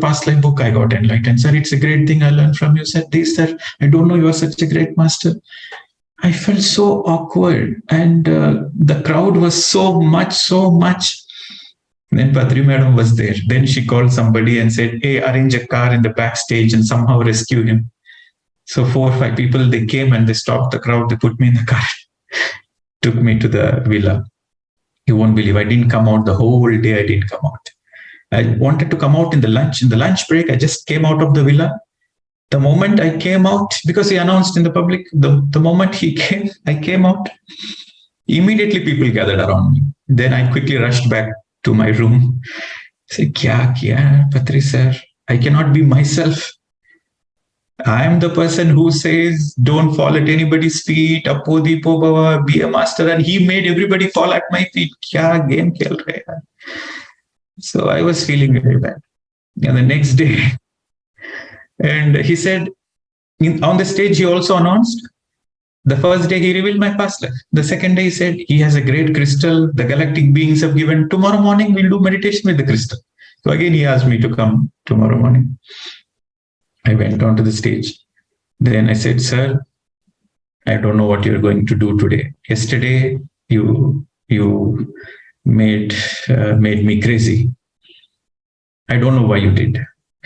past life book, I got enlightened. Sir, it's a great thing I learned from you. Said this, sir, I don't know you are such a great master. I felt so awkward, and the crowd was so much. Then Patri Madam was there. Then she called somebody and said, hey, arrange a car in the backstage and somehow rescue him. So 4 or 5 people, they came and they stopped the crowd. They put me in the car, took me to the villa. You won't believe, I didn't come out the whole day. I didn't come out. I wanted to come out in the lunch. In the lunch break, I just came out of the villa. The moment I came out, because he announced in the public, the moment I came out, immediately people gathered around me. Then I quickly rushed back to my room. I said, kya kiya, Patri sir? I cannot be myself. I am the person who says, don't fall at anybody's feet, Appo, deepo, bhava, be a master. And he made everybody fall at my feet. Kya game khel rahe hai? So I was feeling very bad. And the next day, and he said, on the stage, he also announced, the first day he revealed my past life. The second day he said, he has a great crystal, the galactic beings have given. Tomorrow morning, we'll do meditation with the crystal. So again, he asked me to come tomorrow morning. I went onto the stage. Then I said, sir, I don't know what you're going to do today. Yesterday, you made me crazy. I don't know why you did.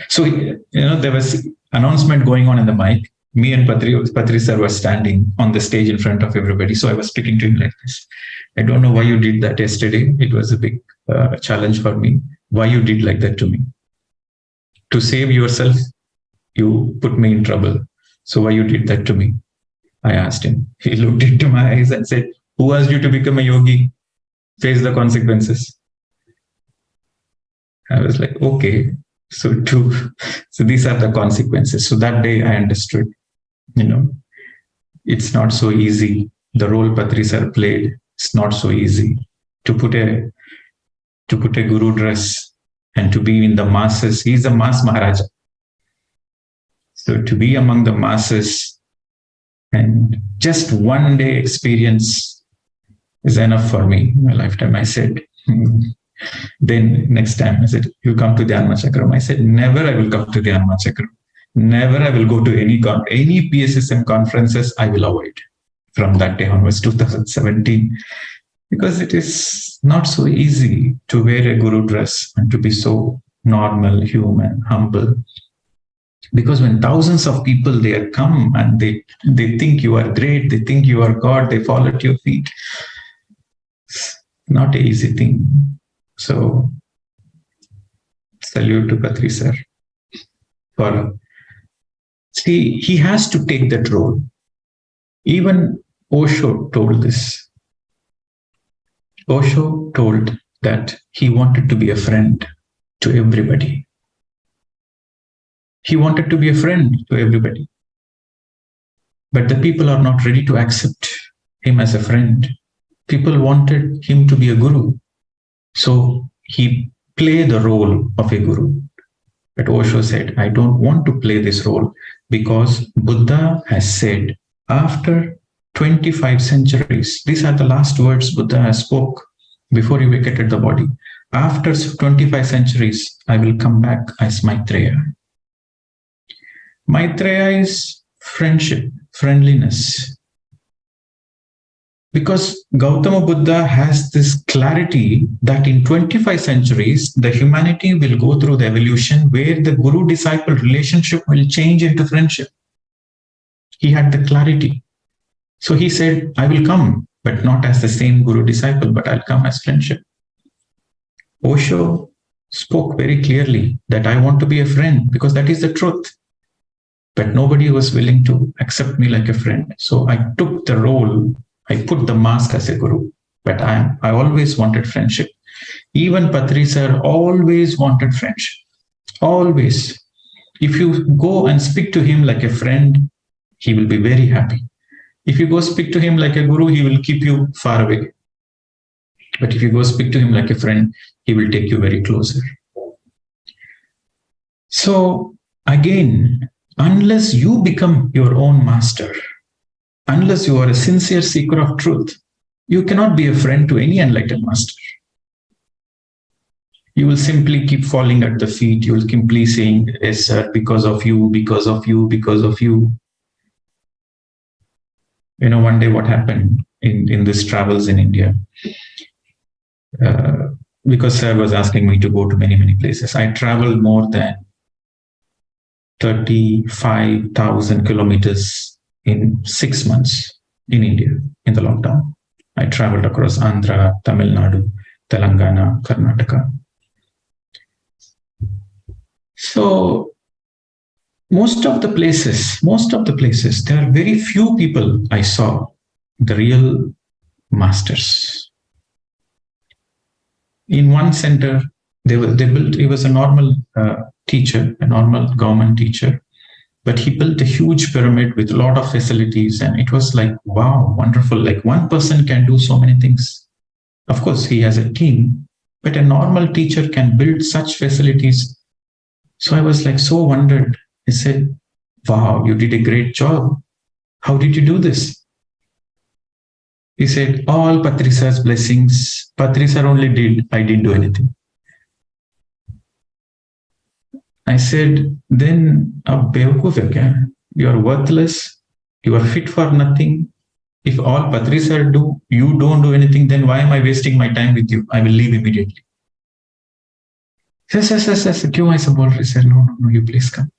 So, there was announcement going on in the mic. Me and Patri sir were standing on the stage in front of everybody. So I was speaking to him like this. I don't know why you did that yesterday. It was a big challenge for me. Why you did like that to me? To save yourself, you put me in trouble. So why you did that to me? I asked him. He looked into my eyes and said, who asked you to become a yogi? Face the consequences. I was like, okay. So these are the consequences. So that day I understood, it's not so easy. The role Patri sir played, it's not so easy to put a guru dress and to be in the masses. He's a mass Maharaja. So to be among the masses and just one day experience is enough for me in my lifetime. I said, Then next time I said, you come to the Chakram. I said, never I will come to the Chakram. Never I will go to any PSSM conferences. I will avoid from that day onwards, 2017, because it is not so easy to wear a guru dress and to be so normal, human, humble. Because when thousands of people they come and they think you are great, they think you are God, they fall at your feet. It's not an easy thing. So, salute to Patri sir. He has to take that role. Even Osho told this. Osho told that he wanted to be a friend to everybody. He wanted to be a friend to everybody. But the people are not ready to accept him as a friend. People wanted him to be a guru. So he played the role of a guru. But Osho said, I don't want to play this role because Buddha has said, after 25 centuries, these are the last words Buddha has spoke before he vacated the body. After 25 centuries, I will come back as Maitreya. Maitreya is friendship, friendliness. Because Gautama Buddha has this clarity that in 25 centuries, the humanity will go through the evolution where the guru-disciple relationship will change into friendship. He had the clarity. So he said, I will come, but not as the same guru-disciple, but I'll come as friendship. Osho spoke very clearly that I want to be a friend because that is the truth. But nobody was willing to accept me like a friend. So I took the role. I put the mask as a guru, but I always wanted friendship. Even Patri sir always wanted friendship. Always. If you go and speak to him like a friend, he will be very happy. If you go speak to him like a guru, he will keep you far away. But if you go speak to him like a friend, he will take you very closer. So again, unless you become your own master, unless you are a sincere seeker of truth, you cannot be a friend to any enlightened master. You will simply keep falling at the feet. You will simply saying, yes, sir, because of you, because of you, because of you. One day what happened in these travels in India, because sir was asking me to go to many, many places. I traveled more than 35,000 kilometers in 6 months in India in the lockdown. I traveled across Andhra, Tamil Nadu, Telangana, Karnataka. So most of the places, there are very few people I saw, the real masters. In one center, they built, he was a normal teacher, a normal government teacher, but he built a huge pyramid with a lot of facilities, and it was like, wow, wonderful. Like one person can do so many things. Of course, he has a team, but a normal teacher can build such facilities. So I was like so wondered. I said, wow, you did a great job. How did you do this? He said, all Patri sir's blessings. Patri sir only did. I didn't do anything. I said, then you are worthless. You are fit for nothing. If all Patri sir do, you don't do anything, then why am I wasting my time with you? I will leave immediately. Yes. Kyun aisa bol rahe, sir? No, you please come.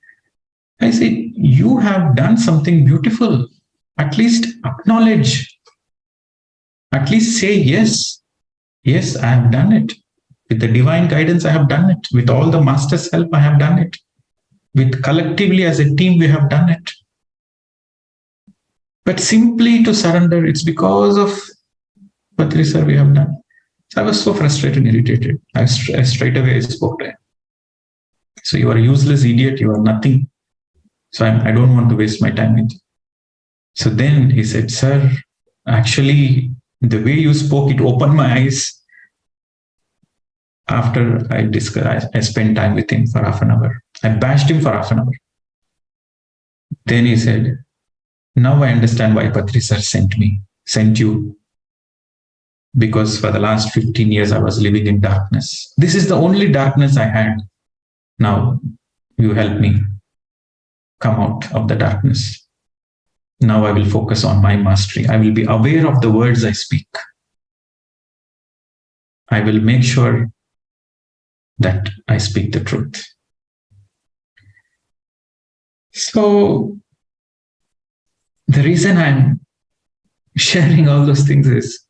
I said, you have done something beautiful. At least acknowledge. At least say, yes, I have done it. With the divine guidance, I have done it. With all the master's help, I have done it. With collectively as a team, we have done it. But simply to surrender, it's because of Patri sir we have done. So I was so frustrated and irritated. I straight away spoke to him. So you are a useless idiot. You are nothing. So I don't want to waste my time with you. So then he said, sir, actually, the way you spoke, it opened my eyes. After I spent time with him for half an hour. I bashed him for half an hour. Then he said, now I understand why Patri sir sent you. Because for the last 15 years, I was living in darkness. This is the only darkness I had. Now you help me come out of the darkness. Now I will focus on my mastery. I will be aware of the words I speak. I will make sure that I speak the truth. So the reason I'm sharing all those things is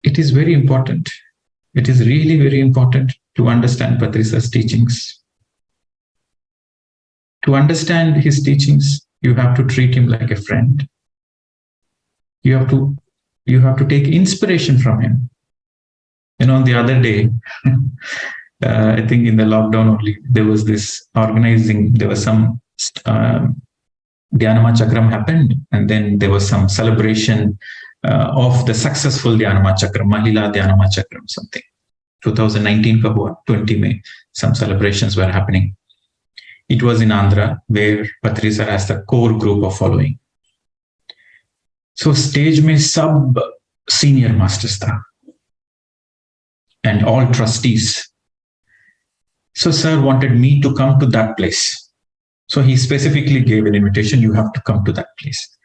it is very important. It is really very important to understand Patri sir's teachings. To understand his teachings, you have to treat him like a friend. You have to take inspiration from him. The other day, I think in the lockdown only, there was this organizing, there was some Dhyanama Chakram happened, and then there was some celebration of the successful Dhyanama Chakram, Mahila Dhyanama Chakram, something. 2019 ka hua, 20 May, some celebrations were happening. It was in Andhra, where Patri sir has the core group of following. So stage mein sab senior masters tha, and all trustees. So sir wanted me to come to that place. So he specifically gave an invitation, you have to come to that place.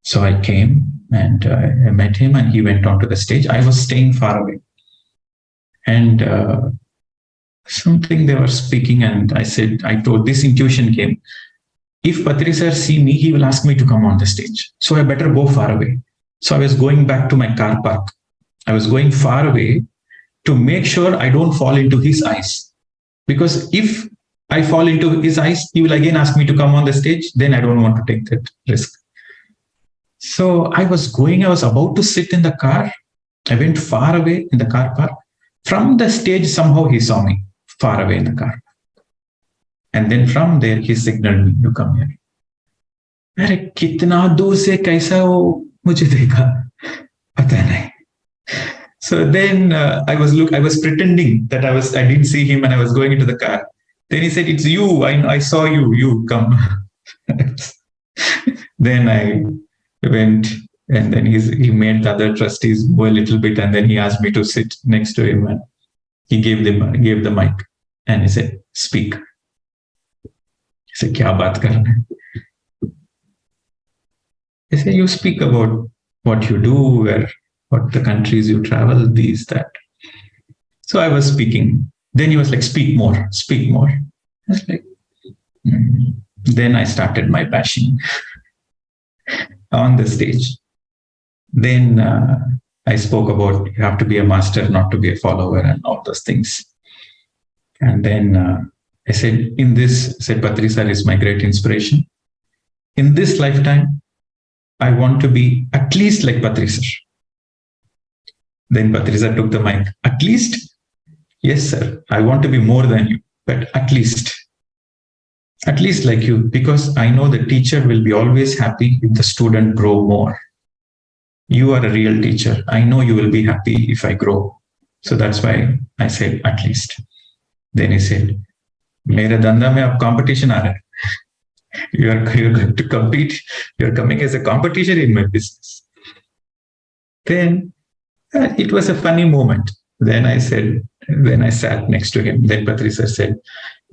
So I came and I met him, and he went onto the stage. I was staying far away. And something they were speaking, and I told, this intuition came. If Patri sir see me, he will ask me to come on the stage. So I better go far away. So I was going back to my car park. I was going far away to make sure I don't fall into his eyes. Because if I fall into his eyes, he will again ask me to come on the stage. Then I don't want to take that risk. So I was about to sit in the car. I went far away in the car park. From the stage, somehow he saw me far away in the car. And then from there, he signaled me, you come here. अरे कितना दूर से कैसा वो मुझे देखा पता नहीं. So then I was pretending that I didn't see him, and I was going into the car. Then he said, it's you, I saw you come. Then I went And then he made the other trustees go a little bit, and then he asked me to sit next to him, and he gave the mic, and he said, "Speak." He said, "Kya baat karna hai?" He said, "You speak about what you do, what the countries you travel, these, that." So I was speaking. Then he was like, "Speak more, speak more." I was like, Then I started my bashing on the stage. Then I spoke about you have to be a master, not to be a follower, and all those things. And then I said, Patri sir is my great inspiration. In this lifetime, I want to be at least like Patri sir. Then Patri sir took the mic. At least? Yes, sir. I want to be more than you, but at least. At least like you, because I know the teacher will be always happy if the student grow more. You are a real teacher. I know you will be happy if I grow. So that's why I said at least. Then he said, "Mere danda mein ab competition aa raha hai. You're going to compete. You're coming as a competition in my business." Then it was a funny moment. Then I sat next to him. Then Patri sir said,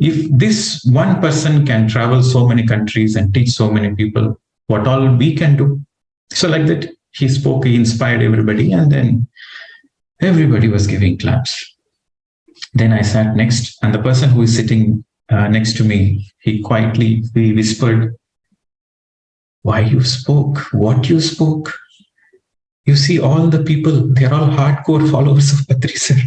"If this one person can travel so many countries and teach so many people, what all we can do?" So like that, he spoke, he inspired everybody, and then everybody was giving claps. Then I sat next, and the person who is sitting next to me, he whispered, "Why you spoke, what you spoke? You see, all the people, they're all hardcore followers of Patri sir.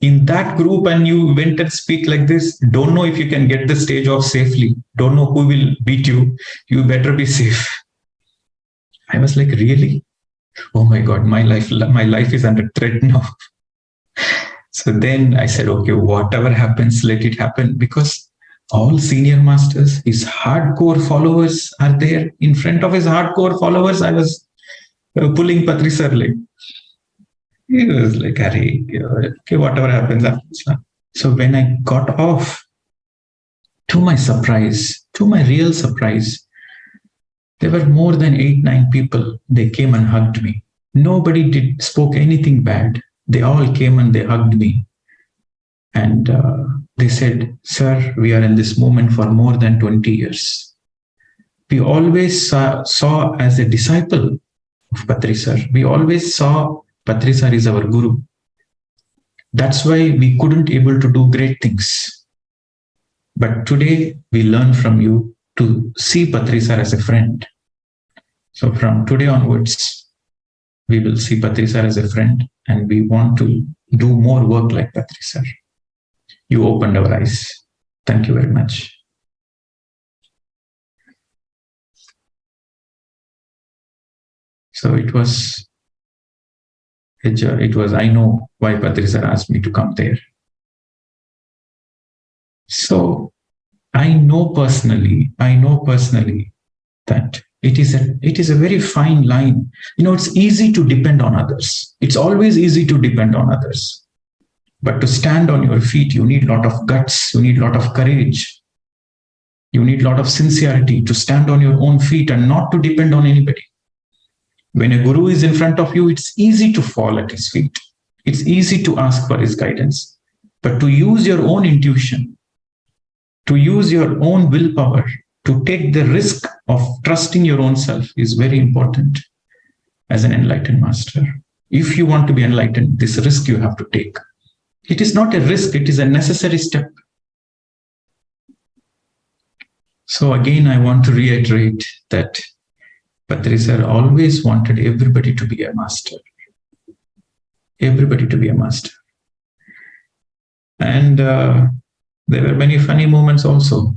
In that group, and you went and speak like this, don't know if you can get the stage off safely. Don't know who will beat you. You better be safe." I was like, really? Oh my God, my life is under threat now. So then I said, okay, whatever happens, let it happen, because all senior masters, his hardcore followers are there. In front of his hardcore followers, I was pulling Patri sir leg. He was like, okay, whatever happens, happens. So when I got off, to my real surprise, there were more than 8-9 people. They came and hugged me. Nobody spoke anything bad. They all came and they hugged me. And they said, "Sir, we are in this moment for more than 20 years. We always saw as a disciple of Patri sir. We always saw Patri sir is our guru. That's why we couldn't able to do great things. But today we learn from you to see Patri sir as a friend. So from today onwards, we will see Patri sir as a friend, and we want to do more work like Patri sir. You opened our eyes. Thank you very much." So it was, I know why Patri sir asked me to come there. So I know personally that it is a very fine line. It's easy to depend on others. It's always easy to depend on others. But to stand on your feet, you need a lot of guts. You need a lot of courage. You need a lot of sincerity to stand on your own feet and not to depend on anybody. When a guru is in front of you, it's easy to fall at his feet. It's easy to ask for his guidance. But to use your own intuition, to use your own willpower, to take the risk of trusting your own self is very important as an enlightened master. If you want to be enlightened, this risk you have to take. It is not a risk, it is a necessary step. So again, I want to reiterate that Patri sir always wanted everybody to be a master. Everybody to be a master. And there were many funny moments also.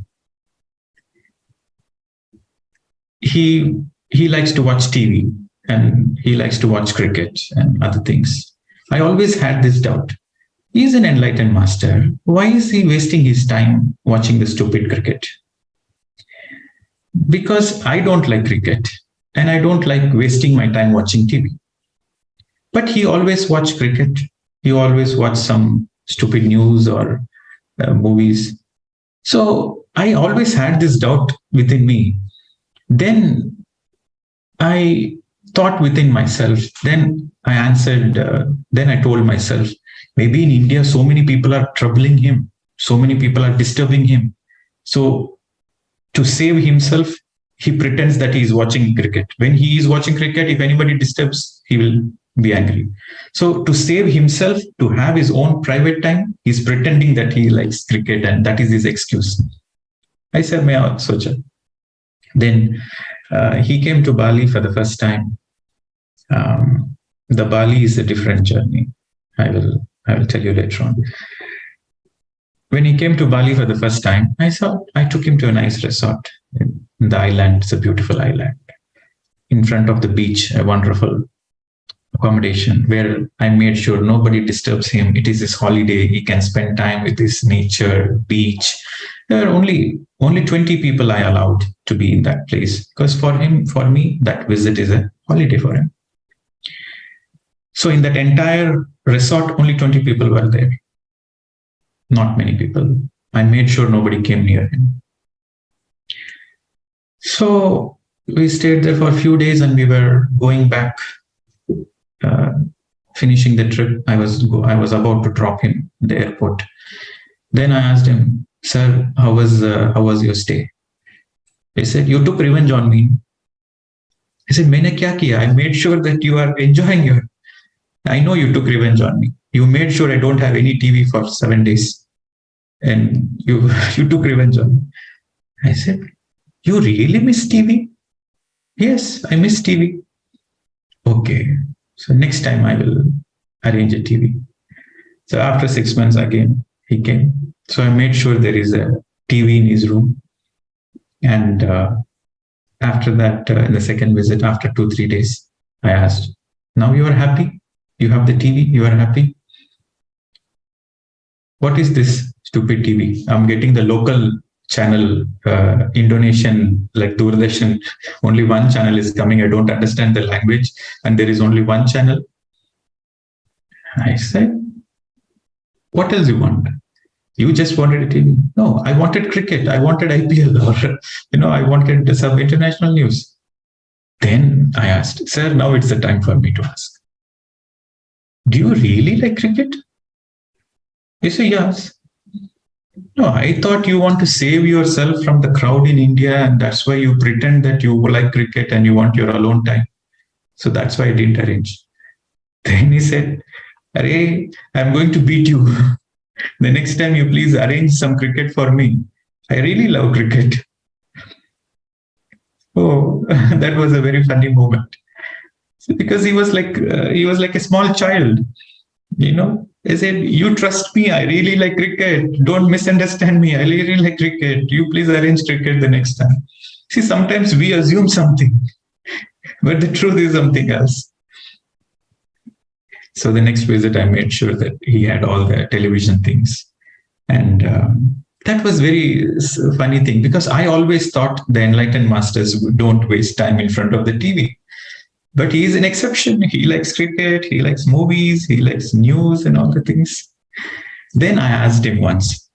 He likes to watch TV, and he likes to watch cricket and other things. I always had this doubt. He's an enlightened master. Why is he wasting his time watching the stupid cricket? Because I don't like cricket, and I don't like wasting my time watching TV. But he always watched cricket. He always watched some stupid news or movies. So I always had this doubt within me. Then I thought within myself. Then I answered, then I told myself, maybe in India, so many people are troubling him. So many people are disturbing him. So to save himself, he pretends that he is watching cricket. When he is watching cricket, if anybody disturbs, he will be angry. So to save himself, to have his own private time, he's pretending that he likes cricket and that is his excuse. I said, "May I socha?" Then he came to Bali for the first time. The Bali is a different journey. I will tell you later on. When he came to Bali for the first time, I took him to a nice resort in the island. It's a beautiful island. In front of the beach, a wonderful accommodation where I made sure nobody disturbs him. It is his holiday. He can spend time with his nature, beach. There are only 20 people I allowed to be in that place because for me, that visit is a holiday for him. So in that entire resort, only 20 people were there. Not many people. I made sure nobody came near him. So we stayed there for a few days and we were going back, finishing the trip. I was about to drop him at the airport. Then I asked him, "Sir, how was your stay?" He said, "You took revenge on me." I said, "Maine kya kiya? I made sure that you are enjoying your. I know you took revenge on me. You made sure I don't have any TV for 7 days. And you took revenge on me." I said, "You really miss TV?" "Yes, I miss TV." "Okay. So next time I will arrange a TV." So after 6 months again, he came. So I made sure there is a TV in his room. And after that, in the second visit, after 2-3 days, I asked, "Now you are happy? You have the TV, you are happy?" "What is this stupid TV? I'm getting the local channel, Indonesian, like Doordarshan. Only one channel is coming. I don't understand the language. And there is only one channel." I said, "What else you want? You just wanted a TV." "No, I wanted cricket. I wanted IPL or, I wanted some international news." Then I asked, "Sir, now it's the time for me to ask. Do you really like cricket?" He said, "Yes." "No, I thought you want to save yourself from the crowd in India and that's why you pretend that you like cricket and you want your alone time. So that's why I didn't arrange." Then he said, "Arey, I'm going to beat you. The next time you please arrange some cricket for me. I really love cricket." Oh, that was a very funny moment. Because he was like a small child, I said, "You trust me. I really like cricket. Don't misunderstand me. I really like cricket. You please arrange cricket the next time." See, sometimes we assume something, but the truth is something else. So the next visit, I made sure that he had all the television things. And that was very funny thing because I always thought the enlightened masters don't waste time in front of the TV. But he is an exception. He likes cricket, he likes movies, he likes news and all the things. Then I asked him once,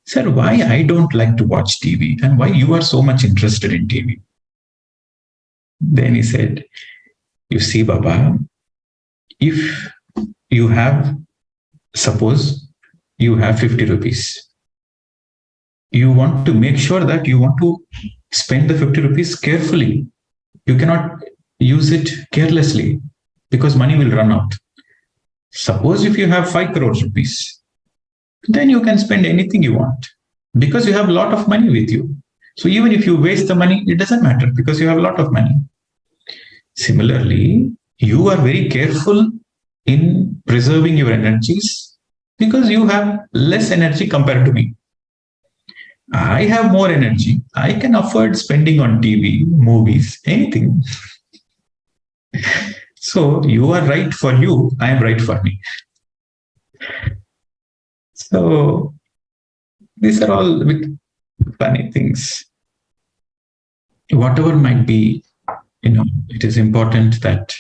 "Sir, why I don't like to watch TV and why you are so much interested in TV?" Then he said, "You see, Baba, if you have, suppose you have 50 rupees, you want to make sure that you want to spend the 50 rupees carefully. You cannot use it carelessly because money will run out. Suppose if you have 5 crores rupees, then you can spend anything you want because you have a lot of money with you. So even if you waste the money, it doesn't matter because you have a lot of money. Similarly, you are very careful in preserving your energies because you have less energy compared to me. I have more energy. I can afford spending on TV, movies, anything. So you are right for you, I am right for me." So these are all funny things. Whatever might be, it is important that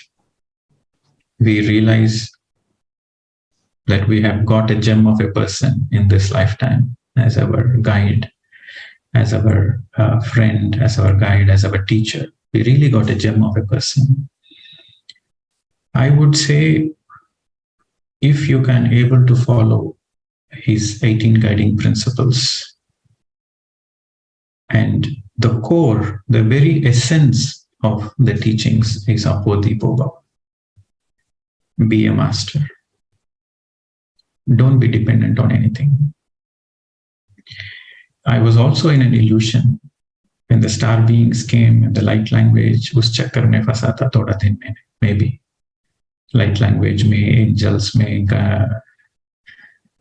we realize that we have got a gem of a person in this lifetime as our guide, as our friend, as our guide, as our teacher. We really got a gem of a person. I would say, if you can able to follow his 18 guiding principles, and the core, the very essence of the teachings is Appo, deepo, bhava. Be a master. Don't be dependent on anything. I was also in an illusion when the star beings came in the light language. Us chakkar mein fasa tha thoda din mein, maybe. Light language mein, angels mein,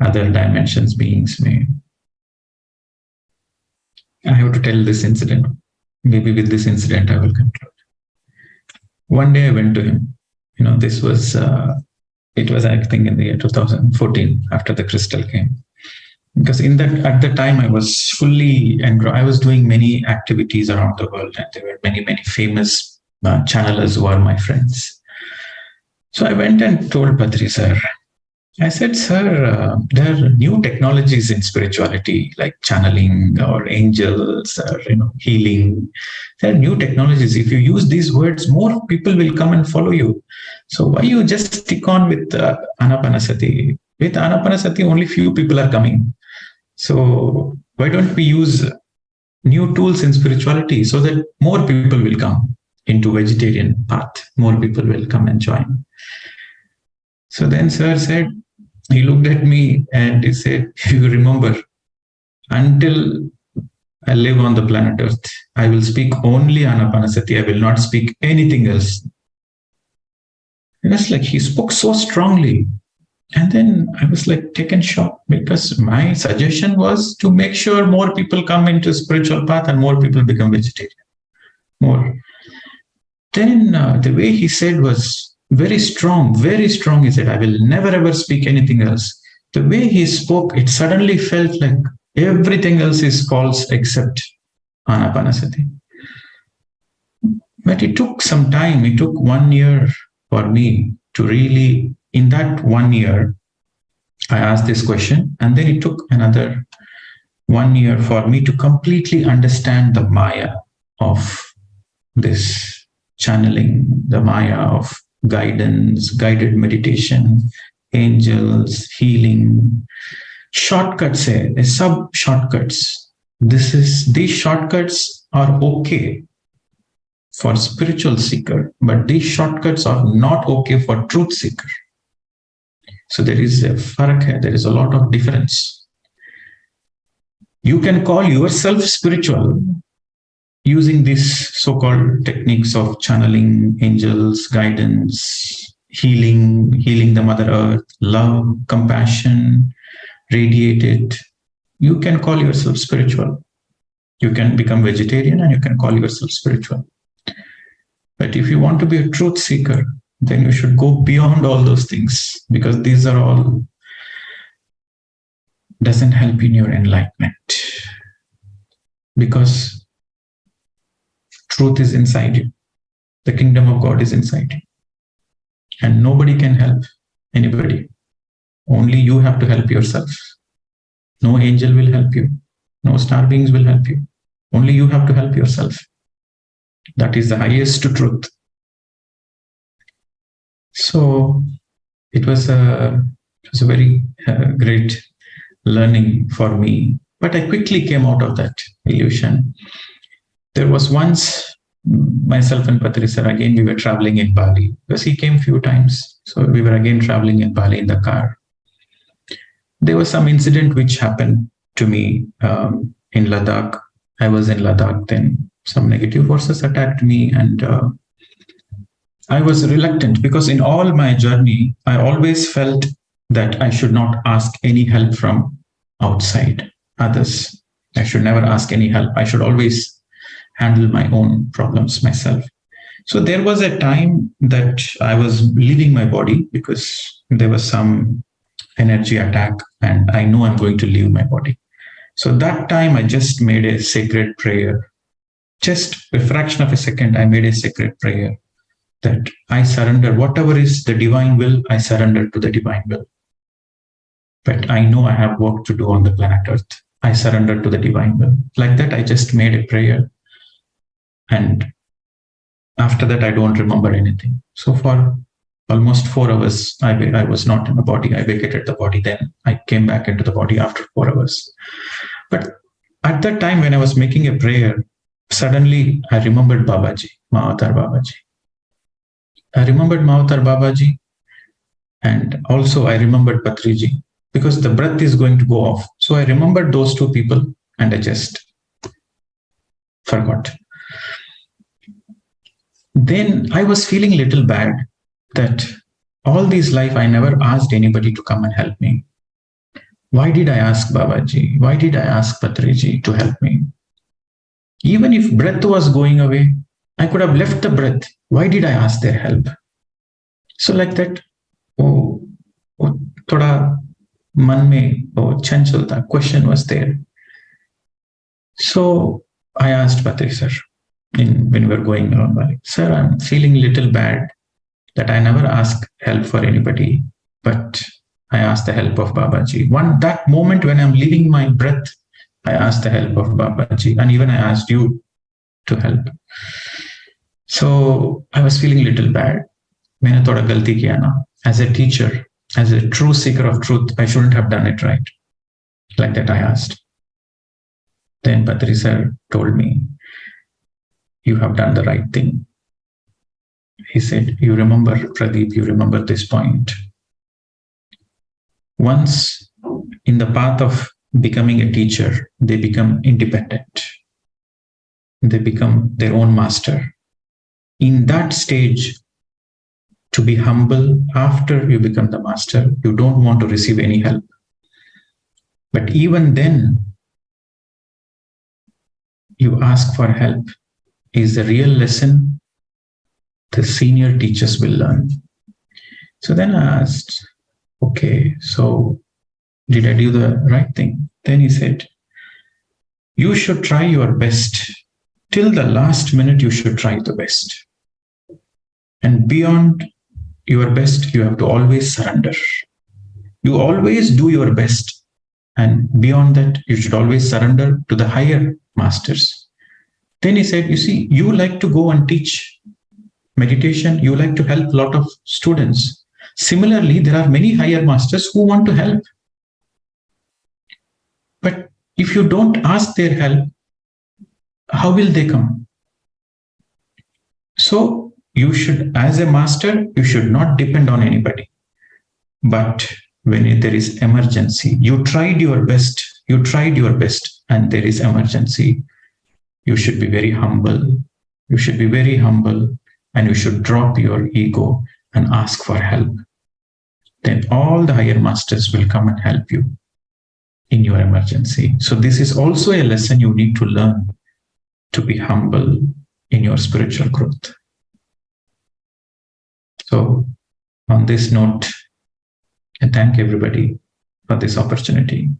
other dimensions beings mein. I have to tell this incident. Maybe with this incident I will conclude. One day I went to him. This was, it was I think in the year 2014, after the crystal came. Because at the time I was fully engrossed. I was doing many activities around the world, and there were many, many famous channelers who are my friends. So I went and told Patri sir, I said, sir, there are new technologies in spirituality, like channeling or angels or healing. There are new technologies. If you use these words, more people will come and follow you. So why you just stick on with Anapanasati? With Anapanasati, only few people are coming. So why don't we use new tools in spirituality so that more people will come into vegetarian path? More people will come and join. So then sir said, he looked at me and he said, you remember, until I live on the planet Earth, I will speak only Anapanasati. I will not speak anything else. It was like he spoke so strongly. And then I was like taken shock, because my suggestion was to make sure more people come into spiritual path and more people become vegetarian. More. Then the way he said was very strong, very strong. He said, I will never ever speak anything else. The way he spoke, it suddenly felt like everything else is false except Anapanasati. But it took some time. It took 1 year for me to really, in that 1 year, I asked this question, and then it took another 1 year for me to completely understand the Maya of this channeling, the Maya of guidance, guided meditation, angels, healing, shortcuts, sub shortcuts. These shortcuts are okay for spiritual seeker, but these shortcuts are not okay for truth seeker. So there is a farak here, there is a lot of difference. You can call yourself spiritual using these so-called techniques of channeling, angels, guidance, healing the Mother Earth, love, compassion, radiated. You can call yourself spiritual. You can become vegetarian and you can call yourself spiritual. But if you want to be a truth seeker, then you should go beyond all those things, because these are all doesn't help in your enlightenment. Because truth is inside you. The kingdom of God is inside you. And nobody can help anybody. Only you have to help yourself. No angel will help you. No star beings will help you. Only you have to help yourself. That is the highest truth. So it was a very great learning for me. But I quickly came out of that illusion. There was once, myself and Patri sir, again we were traveling in Bali, because he came few times. So we were again traveling in Bali in the car. There was some incident which happened to me in Ladakh. I was in Ladakh then. Some negative forces attacked me, and I was reluctant, because in all my journey, I always felt that I should not ask any help from outside others. I should never ask any help. I should always handle my own problems myself. So there was a time that I was leaving my body because there was some energy attack, and I know I'm going to leave my body. So that time I just made a sacred prayer. Just a fraction of a second, I made a sacred prayer that I surrender whatever is the divine will. I surrender to the divine will. But I know I have work to do on the planet Earth. I surrender to the divine will. Like that, I just made a prayer. And after that, I don't remember anything. So for almost 4 hours, I was not in the body. I vacated the body. Then I came back into the body after 4 hours. But at that time, when I was making a prayer, suddenly I remembered Babaji, Mahavatar Babaji. I remembered Mahavatar Babaji, and also I remembered Patriji, because the breath is going to go off. So I remembered those two people and I just forgot. Then I was feeling a little bad that all this life I never asked anybody to come and help me. Why did I ask Babaji? Why did I ask Patriji to help me? Even if breath was going away, I could have left the breath. Why did I ask their help? So like that, thoda man mein chanchalta question was there. So I asked Patri sir, when we were going on, sir, I'm feeling a little bad that I never ask help for anybody, but I asked the help of Babaji. That moment when I'm leaving my breath, I asked the help of Babaji, and even I asked you to help. So I was feeling a little bad. मैंने थोड़ा गलती किया ना. As a teacher, as a true seeker of truth, I shouldn't have done it right. Like that I asked. Then Patri sir told me, you have done the right thing. He said, you remember, Pradeep, you remember this point. Once in the path of becoming a teacher, they become independent. They become their own master. In that stage, to be humble after you become the master, you don't want to receive any help. But even then, you ask for help is the real lesson the senior teachers will learn. So then I asked, okay, so did I do the right thing? Then he said, you should try your best. Till the last minute, you should try the best. And beyond your best, you have to always surrender. You always do your best. And beyond that, you should always surrender to the higher masters. Then he said, you see, you like to go and teach meditation. You like to help a lot of students. Similarly, there are many higher masters who want to help. But if you don't ask their help, how will they come? So you should, as a master, you should not depend on anybody. But when there is emergency, you tried your best, and there is emergency, you should be very humble. You should be very humble, and you should drop your ego and ask for help. Then all the higher masters will come and help you in your emergency. So this is also a lesson you need to learn, to be humble in your spiritual growth. So on this note, I thank everybody for this opportunity.